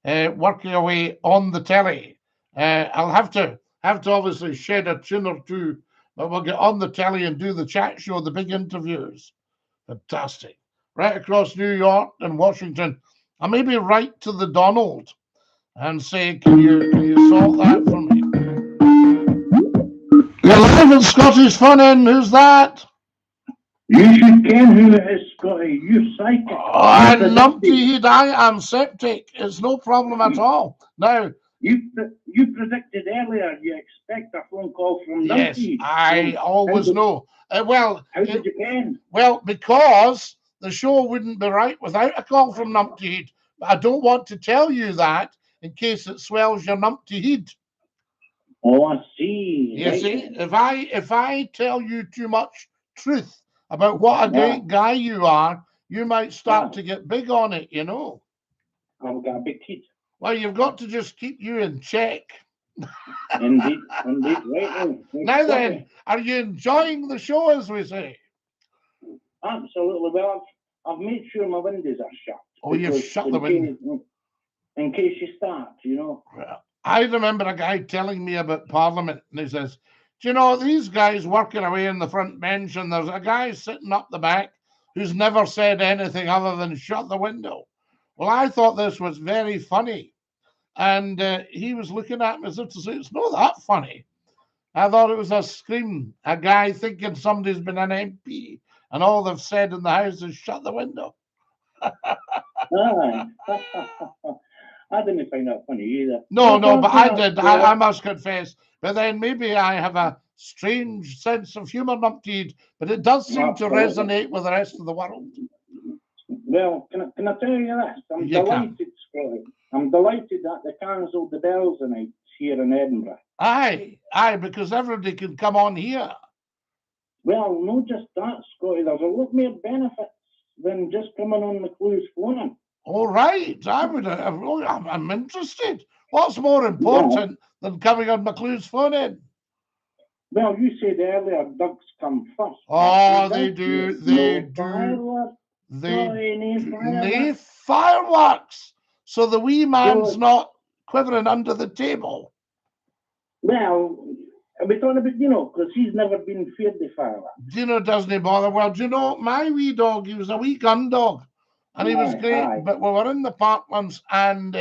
working away on the telly. I'll have to obviously shed a chin or two, but we'll get on the telly and do the chat show, the big interviews. Fantastic. Right across New York and Washington. I maybe write to the Donald and say, can you sort that for me? You're live at Scotty's Fun In. Who's that? You should ken who it is, Scottie. You're psychic. Oh, I'm numpty. I am septic. It's no problem at all. Now, you predicted earlier you expect a phone call from yes, Numpty. I always know. Well, how did you ken? Well, because the show wouldn't be right without a call from Numpty. But I don't want to tell you that in case it swells your Numpty head. Oh, I see. You see, if I tell you too much truth about what a great guy you are, you might start to get big on it, you know. I've got a big teeth. Well, you've got to just keep you in check. Indeed, right. Now then, are you enjoying the show, as we say? Absolutely. Well, I've made sure my windows are shut. Oh, you've shut the window. In case you start, you know. Well, I remember a guy telling me about Parliament, and he says, do you know, these guys working away in the front bench, and there's a guy sitting up the back who's never said anything other than shut the window. Well, I thought this was very funny. And he was looking at me as if to say, it's not that funny. I thought it was a scream, a guy thinking somebody's been an MP, and all they've said in the house is shut the window. I didn't find that funny either. No, but I did. I must confess. But then maybe I have a strange sense of humour, Numpty, but it does seem to resonate with the rest of the world. Well, can I tell you this? I'm delighted, Scottie. I'm delighted that they cancelled the bells tonight here in Edinburgh. Aye, because everybody can come on here. Well, not just that, Scottie. There's a lot more benefits than just coming on McClue's phone. All right, I'm interested. What's more important than coming on McClue's phone in? Well, you said earlier ducks come first. Oh, they do. They need fireworks. So the wee man's not quivering under the table. Well, we're talking about Dino, because he's never been feared the fireworks. Dino doesn't bother. Well, do you know, my wee dog, he was a wee gun dog. And he was great, but we were in the park once, and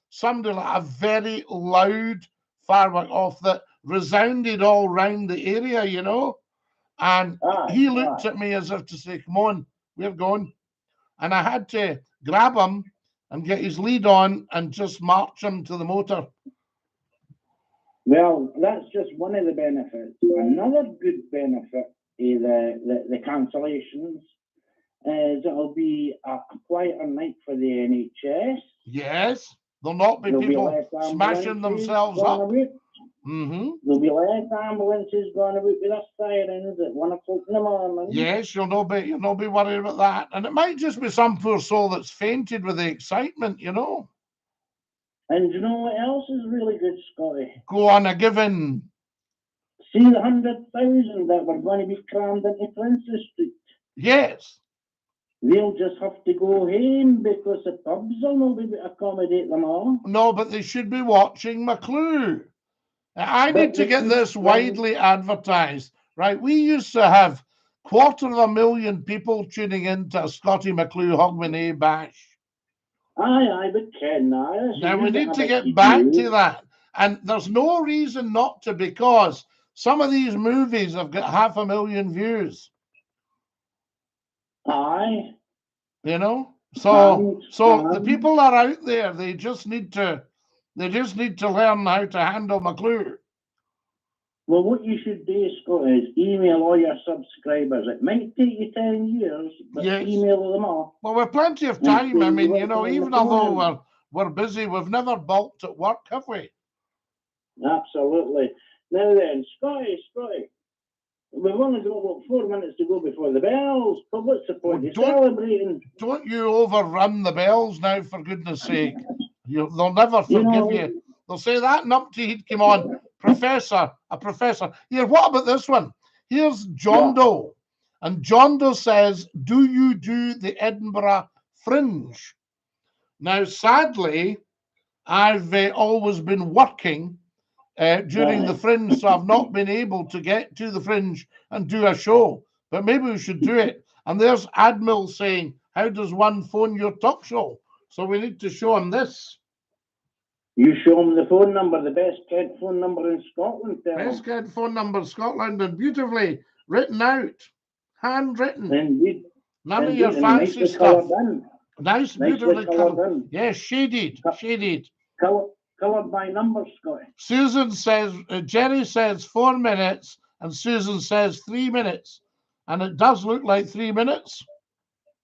somebody like a very loud firework off that resounded all round the area, you know. And he looked at me as if to say, come on, we're going. And I had to grab him and get his lead on and just march him to the motor. Well, that's just one of the benefits. Another good benefit is the cancellations. It'll be a quieter night for the NHS. Yes, there'll not be people smashing themselves up. There'll be less ambulances going about with their sirens at 1 o'clock in the morning. Yes, you'll not be worried about that. And it might just be some poor soul that's fainted with the excitement, you know. And you know what else is really good, Scotty? Go on a given. See the 100,000 that were going to be crammed into Princess Street? Yes. They'll just have to go home because the pubs will not be able to accommodate them all. No, but they should be watching McClue. I need to get this widely advertised, right? We used to have 250,000 people tuning into a Scottie McClue Hogmanay bash. Aye, but Ken, now we need to get back to that. And there's no reason not to, because some of these movies have got 500,000 views. Aye. You know? So the people are out there, they just need to learn how to handle McClue. Well, what you should do, Scott, is email all your subscribers. It might take you 10 years, but email them all. Well, we've plenty of time. I mean, you know, even although we're busy, we've never balked at work, have we? Absolutely. Now then, Scotty, we've only got, 4 minutes to go before the bells, but what's the point of celebrating? Don't you overrun the bells now, for goodness sake. They'll never forgive you. They'll say that numpty he'd come on. A professor. Here, what about this one? Here's John Doe. And John Doe says, do you do the Edinburgh Fringe? Now, sadly, I've always been working during the Fringe, so I've not been able to get to the Fringe and do a show. But maybe we should do it. And there's Admiral saying, how does one phone your talk show? So we need to show him this. You show them the phone number, the best kid phone number in Scotland. Best kid phone number in Scotland, and beautifully written out, handwritten. Indeed. None of your fancy stuff. Nice, beautifully coloured. Yes, shaded. Coloured by numbers, Scotty. Susan says, Jerry says 4 minutes, and Susan says 3 minutes. And it does look like 3 minutes.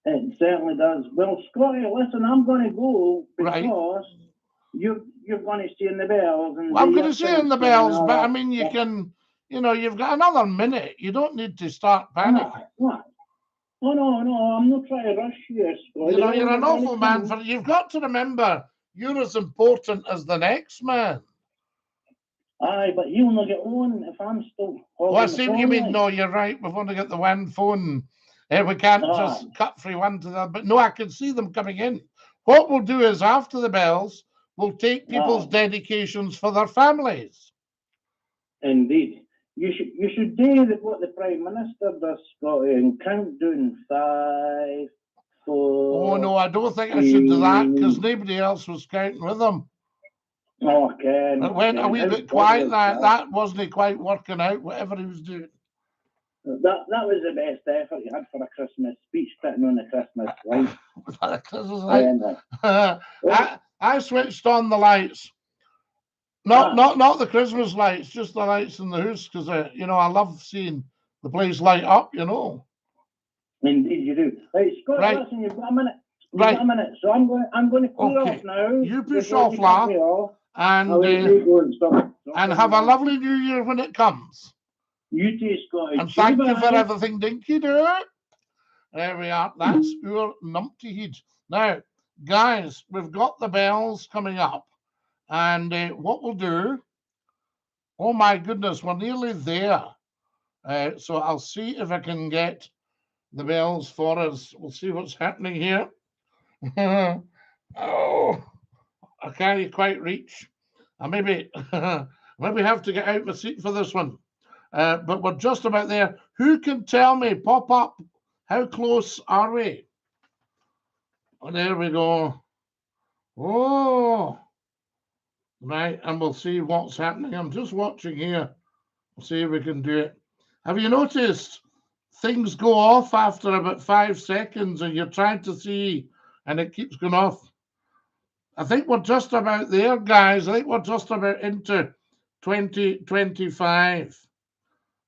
It certainly does. Well, Scotty, listen, I'm going to go because you're going to see in the bells. And well, I'm going to see in the bells, but I mean, you can, you know, you've got another minute. You don't need to start panicking. What? No, I'm not trying to rush you, Scotty. You know, you're an awful man. You've got to remember, you're as important as the next man. Aye, but you'll not get on if I'm still. Well, I see what you mean. No, you're right. We've only got the one phone. We can't just cut from one to the other. But no, I can see them coming in. What we'll do is, after the bells, we'll take people's dedications for their families. Indeed. You should do what the Prime Minister does, Scotty, and count down 5, 4. Oh, no, I don't think I should do that, because nobody else was counting with them. Okay. It went a wee bit quiet. That wasn't quite working out, whatever he was doing. That was the best effort you had for a Christmas speech, sitting on the Christmas light. I switched on the lights. Not the Christmas lights, just the lights in the house, because you know, I love seeing the place light up, you know. Indeed you do. Right, Scott, listen, you've got a minute. Got a minute. So I'm going to clear off now. You push off, La, and have a lovely New Year when it comes. You too, Scotty. And thank you for everything, Dinky-Doo. There we are. That's our numpty head. Now, guys, we've got the bells coming up. And what we'll do, oh my goodness, we're nearly there. So I'll see if I can get the bells for us. We'll see what's happening here. Oh, I can't quite reach. I maybe have to get out my seat for this one. But we're just about there. Who can tell me, pop up, how close are we? Oh, there we go. Oh, right, and we'll see what's happening. I'm just watching here. We'll see if we can do it. Have you noticed things go off after about 5 seconds and you're trying to see and it keeps going off? I think we're just about there, guys. I think we're just about into 2025.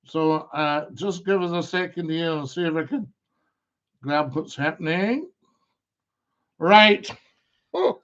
So just give us a second here and see if I can grab what's happening. Right. Oh.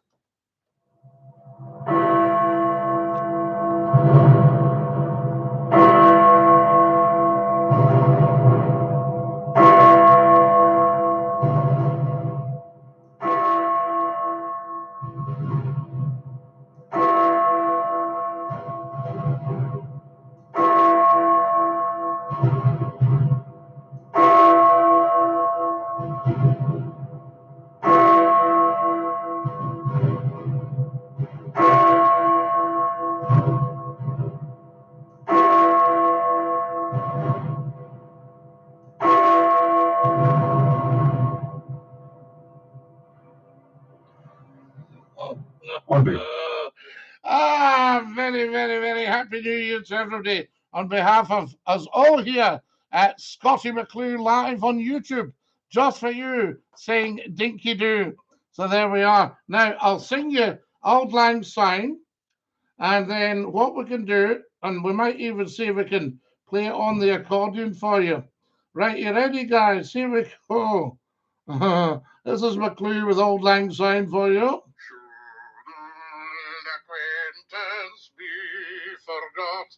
Very, very, very happy New Year to everybody on behalf of us all here at Scottie McClue live on YouTube, just for you, saying Dinky-Doo. So there we are. Now I'll sing you Auld Lang Syne, and then what we can do, and we might even see if we can play it on the accordion for you. Right, you ready, guys? Here we go. This is McClue with Auld Lang Syne for you. Acquaintance be forgot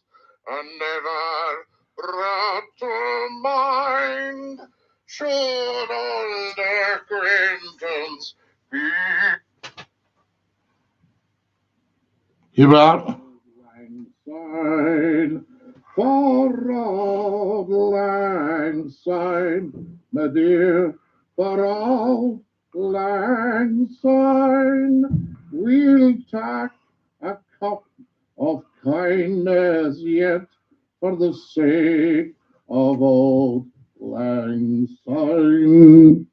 and never brought to mind. Should old acquaintance be. Here are Lang Syne for Auld Lang Syne, my dear, for Auld Lang Syne. We'll tack a cup of kindness yet for the sake of Auld Lang Syne.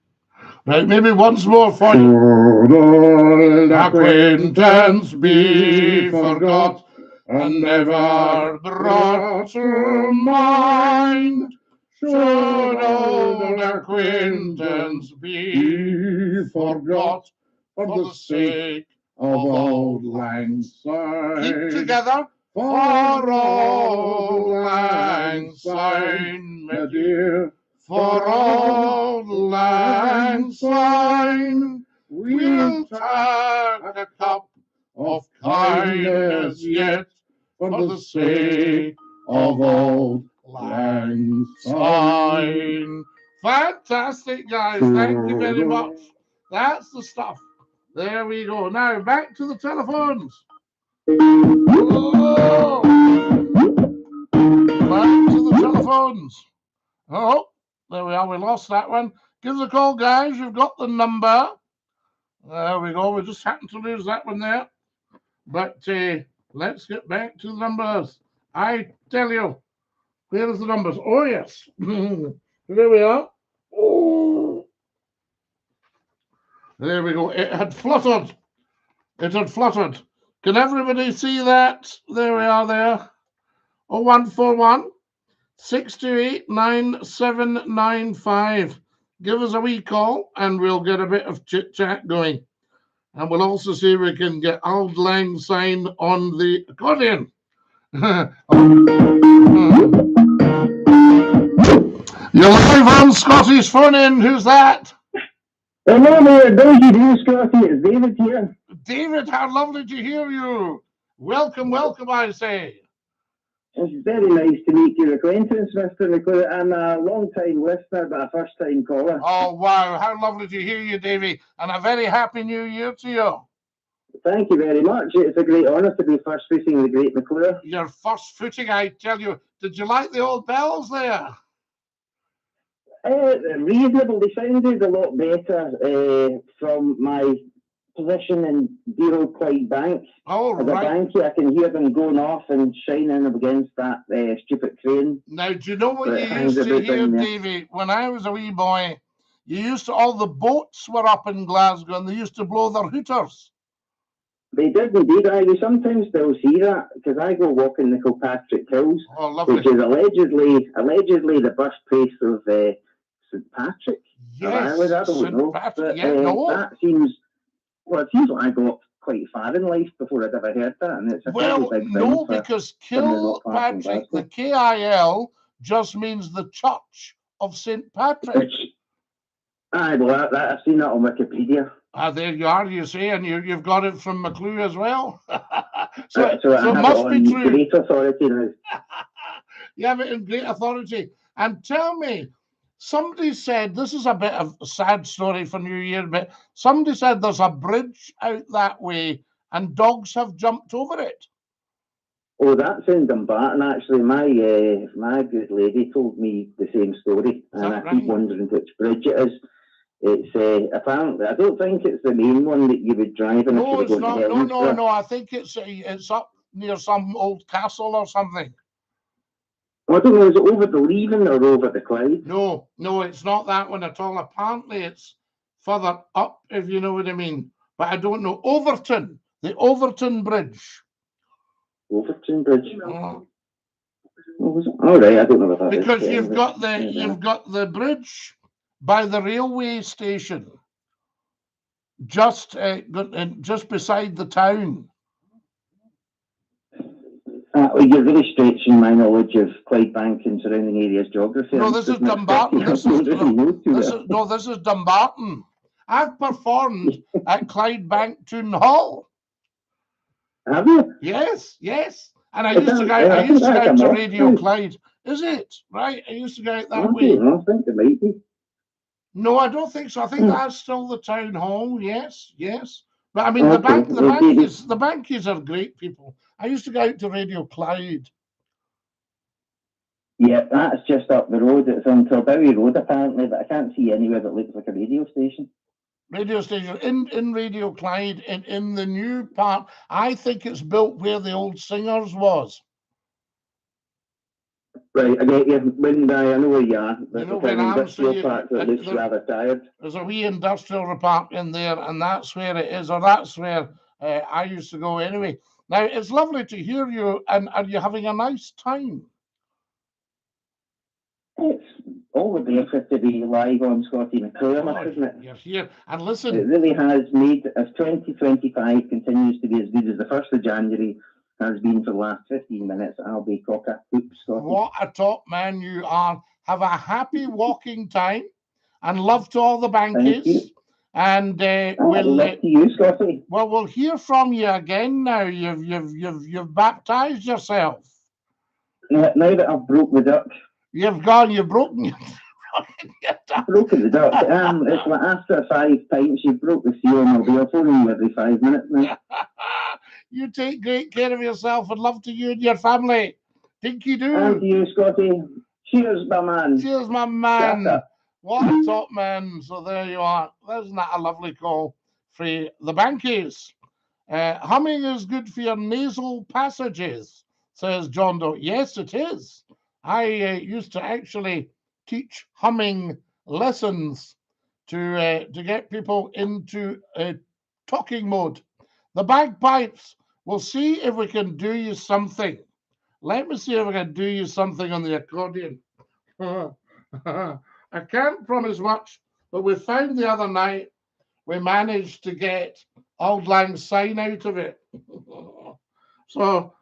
Right, maybe once more for you. Should old acquaintance be forgot and never brought to mind? Should old acquaintance be forgot for the sake of Auld Lang Syne? Keep together. For Auld Lang Syne, my dear, for Auld Lang Syne, we'll tack a cup of kindness yet for the sake of Auld Lang Syne. Fantastic, guys. Thank you very much. That's the stuff. There we go. Now back to the telephones. Oh. Back to the telephones. Oh, there we are. We lost that one. Give us a call, guys. You've got the number. There we go. We just happened to lose that one there. But let's get back to the numbers. I tell you, here's the numbers. Oh, yes. There we are. Oh. There we go. It had fluttered. It had fluttered. Can everybody see that? There we are there. 0141 628 9795. Give us a wee call and we'll get a bit of chit chat going. And we'll also see if we can get Auld Lang Syne on the accordion. You're live on Scotty's phone in. Who's that? Hello there, DINKY-DOO, Scottie. It's David here. David, how lovely to hear you. Welcome, welcome, I say. It's very nice to meet your acquaintance, Mr. McClue. I'm a long-time listener, but a first-time caller. Oh, wow. How lovely to hear you, Davy. And a very happy New Year to you. Thank you very much. It's a great honour to be first footing the great McClue. Your first footing, I tell you. Did you like the old bells there? Reasonable. They sounded a lot better from my position in dear old Clyde Bank. Oh, as right. a bankie, I can hear them going off and shining against that stupid crane. Now, do you know what you used to hear, Davy? When I was a wee boy, you used to, all the boats were up in Glasgow and they used to blow their hooters. They did indeed. You sometimes still see that because I go walking the Kilpatrick Hills, which is allegedly the birthplace of St. Patrick. Yes, I don't know. Patrick, but, that seems, well, it seems like I got quite far in life before I'd ever heard that. And it's a well, big no, because Kilpatrick, the KIL, just means the Church of St. Patrick. Aye, well, I've seen that on Wikipedia. Ah, there you are, you say, and you've got it from McClue as well. so it must be true. Great authority now. You have it in great authority. And tell me, somebody said, this is a bit of a sad story for New Year, but somebody said there's a bridge out that way and dogs have jumped over it. Oh, that's in Dumbarton, actually. My good lady told me the same story, and I keep wondering which bridge it is. It's apparently, I don't think it's the main one that you would drive in. No, it's not. No. I think it's up near some old castle or something. I don't know, is it over the Leaving or over the Clyde? No, no, it's not that one at all. Apparently, it's further up, if you know what I mean. But I don't know. Overton, the Overton Bridge. Overton Bridge. All right, I don't know what that because is. You've got the bridge by the railway station, just beside the town. You're really stretching my knowledge of Clydebank and surrounding areas geography. No, this is Dumbarton. This is Dumbarton. I've performed at Clydebank Town Hall. Have you? Yes, yes. And I used to go out to Radio Clyde. Is it? Right? I used to go out that way. I think it might be. No, I don't think so. I think that's still the town hall. Yes, yes. But I mean, the Bankies are great people. I used to go out to Radio Clyde. Yeah, that's just up the road. It's on Tilbury Road, apparently, but I can't see anywhere that looks like a radio station. Radio station in Radio Clyde, in the new part. I think it's built where the old Singers was. Right, I get you. I know where you are. You know where I am. So park that looks rather tired. There's a wee industrial park in there, and that's where it is, or that's where I used to go anyway. Now, it's lovely to hear you, and are you having a nice time? It's always a pleasure to be live on Scottie McClue, isn't it? You're here, and listen. It really has made, as 2025 continues to be as good as the 1st of January has been for the last 15 minutes. I'll be cock-a-hoop, Scottie. What a top man you are. Have a happy walking time, and love to all the Bankies. And love to you, Scottie. Well, we'll hear from you again now. You've baptized yourself. Now that I've broke the duck. You've broken your duck. Broken the duck. It's like after 5 pints, you broke the seal, and I'll be phoning you every 5 minutes now. You take great care of yourself, and love to you and your family. DINKY-DOO. And to you, Scottie. Cheers, my man. Cheers, my man. What a top man. So there you are. Isn't that a lovely call for the Bankies? Humming is good for your nasal passages, says John Doe. Yes, it is. I used to actually teach humming lessons to get people into talking mode. The bagpipes, we'll see if we can do you something. Let me see if I can do you something on the accordion. I can't promise much, but we found the other night we managed to get Auld Lang Syne out of it. So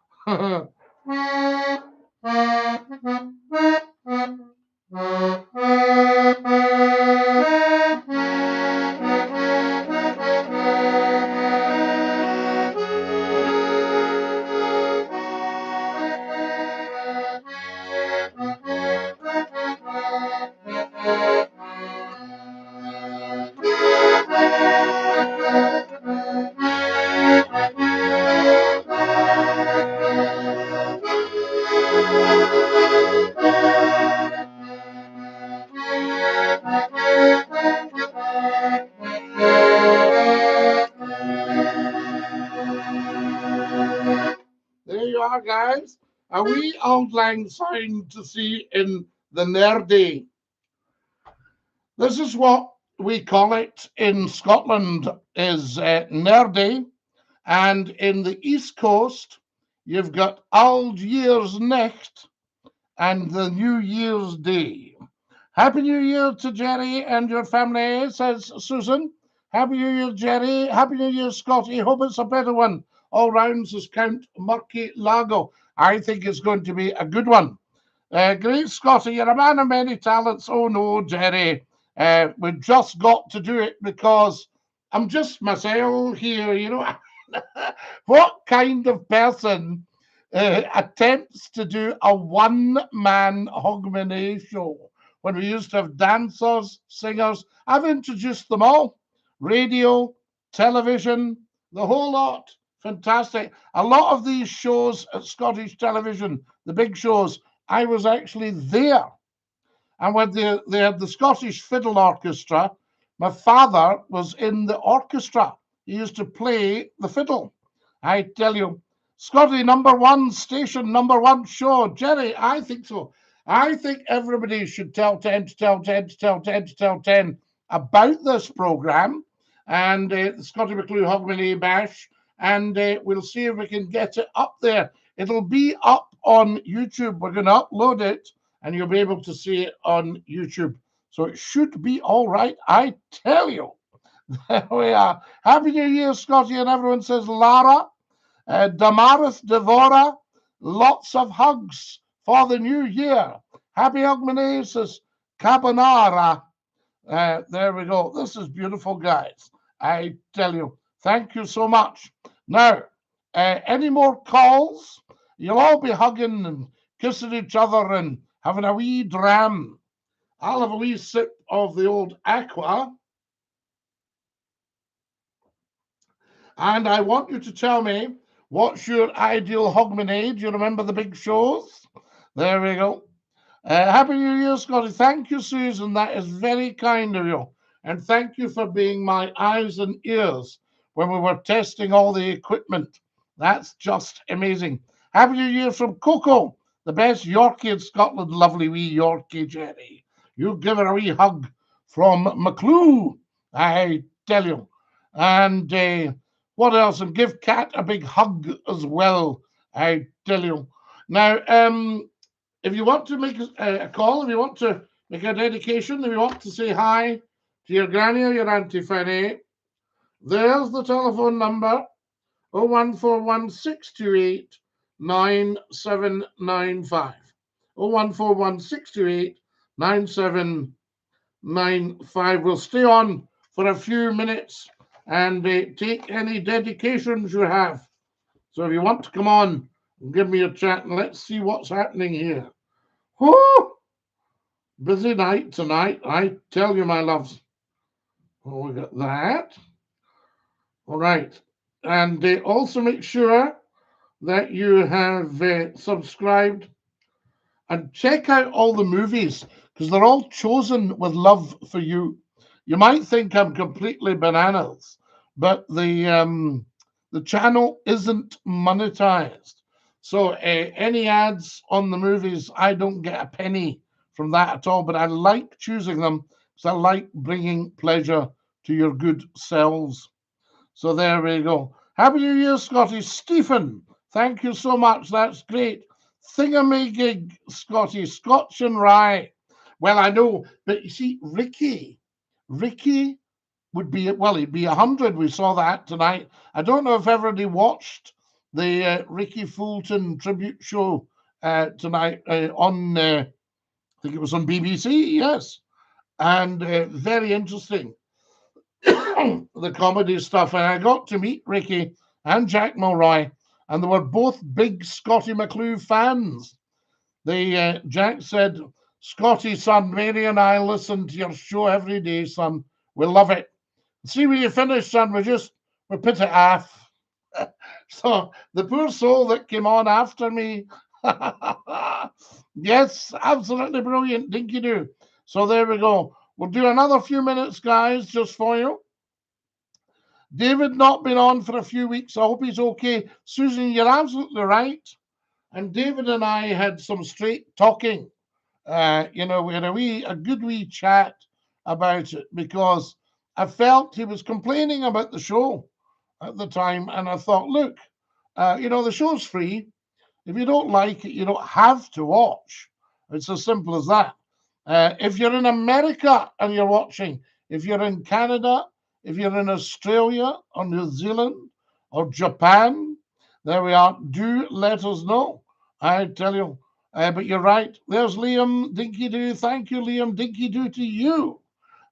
there you are, guys. A wee Auld Lang Syne to see in the nerdy. This is what we call it in Scotland, is nerdy. And in the East Coast, you've got Auld Year's Nicht and the New Year's Day. Happy New Year to Jerry and your family, says Susan. Happy New Year, Jerry. Happy New Year, Scottie. Hope it's a better one. All round, says Count Murky Lago. I think it's going to be a good one. Great Scottie, you're a man of many talents. Oh no, Jerry. We've just got to do it because I'm just myself here, you know. What kind of person attempts to do a one-man Hogmanay show when we used to have dancers, singers? I've introduced them all. Radio, television, the whole lot. Fantastic. A lot of these shows at Scottish television, the big shows, I was actually there. And when they had the Scottish Fiddle Orchestra, my father was in the orchestra. He used to play the fiddle. I tell you, Scottie, #1 station, #1 show. Jerry, I think so. I think everybody should tell 10 to tell 10 to tell 10 to tell 10 about this program and the Scottie McClue Hogmanay Bash, and we'll see if we can get it up there. It'll be up on YouTube. We're going to upload it, and you'll be able to see it on YouTube. So it should be all right, I tell you. There we are. Happy New Year, Scottie, and everyone says Lara. Damaris Devora, lots of hugs for the new year. Happy Hogmanay, says Cabanara. There we go. This is beautiful, guys. I tell you. Thank you so much. Now, any more calls? You'll all be hugging and kissing each other and having a wee dram. I'll have a wee sip of the old aqua. And I want you to tell me, what's your ideal Hogmanay? Do you remember the big shows? There we go. Happy New Year, Scottie. Thank you, Susan. That is very kind of you. And thank you for being my eyes and ears when we were testing all the equipment. That's just amazing. Happy New Year from Coco, the best Yorkie in Scotland. Lovely wee Yorkie, Jerry. You give her a wee hug from McClue, I tell you. And what else? And give Kat a big hug as well, I tell you. Now, if you want to make a call, if you want to make a dedication, if you want to say hi to your granny or your Auntie Fanny, there's the telephone number, 0141628 9795. 0141628 9795. We'll stay on for a few minutes and take any dedications you have. So if you want to come on and give me a chat, and let's see what's happening here. Whoo! Busy night tonight, I tell you, my loves. Oh, we got that. All right. And also make sure that you have subscribed and check out all the movies, because they're all chosen with love for you. You might think I'm completely bananas, but the channel isn't monetized. So any ads on the movies, I don't get a penny from that at all, but I like choosing them because I like bringing pleasure to your good selves. So there we go. Happy New Year, Scottie. Stephen, thank you so much. That's great. Thingamagig, Scottie. Scotch and rye. Well, I know, but you see, Ricky would be, well, he'd be 100. We saw that tonight. I don't know if everybody watched the Ricky Fulton tribute show tonight on, I think it was on BBC, yes. And very interesting, the comedy stuff. And I got to meet Ricky and Jack Mulroy, and they were both big Scottie McClue fans. Jack said, Scottie, son, Mary and I listen to your show every day, son. We love it. See, when you finish, son, we put it off. So the poor soul that came on after me. Yes, absolutely brilliant. Dinky-Doo. So there we go. We'll do another few minutes, guys, just for you. David not been on for a few weeks. I hope he's okay. Susan, you're absolutely right. And David and I had some straight talking. We had a good wee chat about it, because I felt he was complaining about the show at the time, and I thought, look, the show's free. If you don't like it, you don't have to watch. It's as simple as that. If you're in America and you're watching, if you're in Canada, if you're in Australia or New Zealand or Japan, there we are. Do let us know. I tell you. But you're right. There's Liam, Dinky-Doo. Thank you, Liam. Dinky-Doo to you.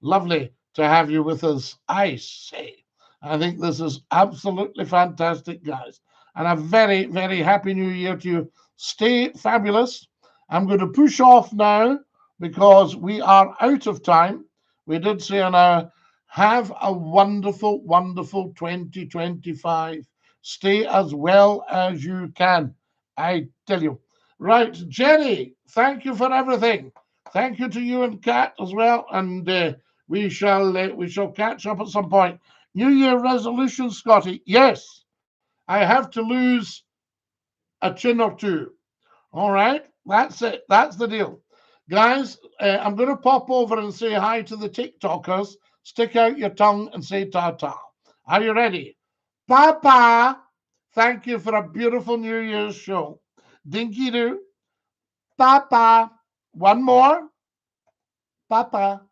Lovely to have you with us, I say. I think this is absolutely fantastic, guys. And a very, very happy new year to you. Stay fabulous. I'm going to push off now because we are out of time. We did say an hour. Have a wonderful, wonderful 2025. Stay as well as you can. I tell you. Right, Jenny, thank you for everything. Thank you to you and Kat as well. And we shall catch up at some point. New Year resolution, Scottie. Yes, I have to lose a chin or two. All right, that's it. That's the deal. Guys, I'm going to pop over and say hi to the TikTokers. Stick out your tongue and say ta-ta. Are you ready? Papa, thank you for a beautiful New Year's show. Dinky-Doo. Papa. One more. Papa.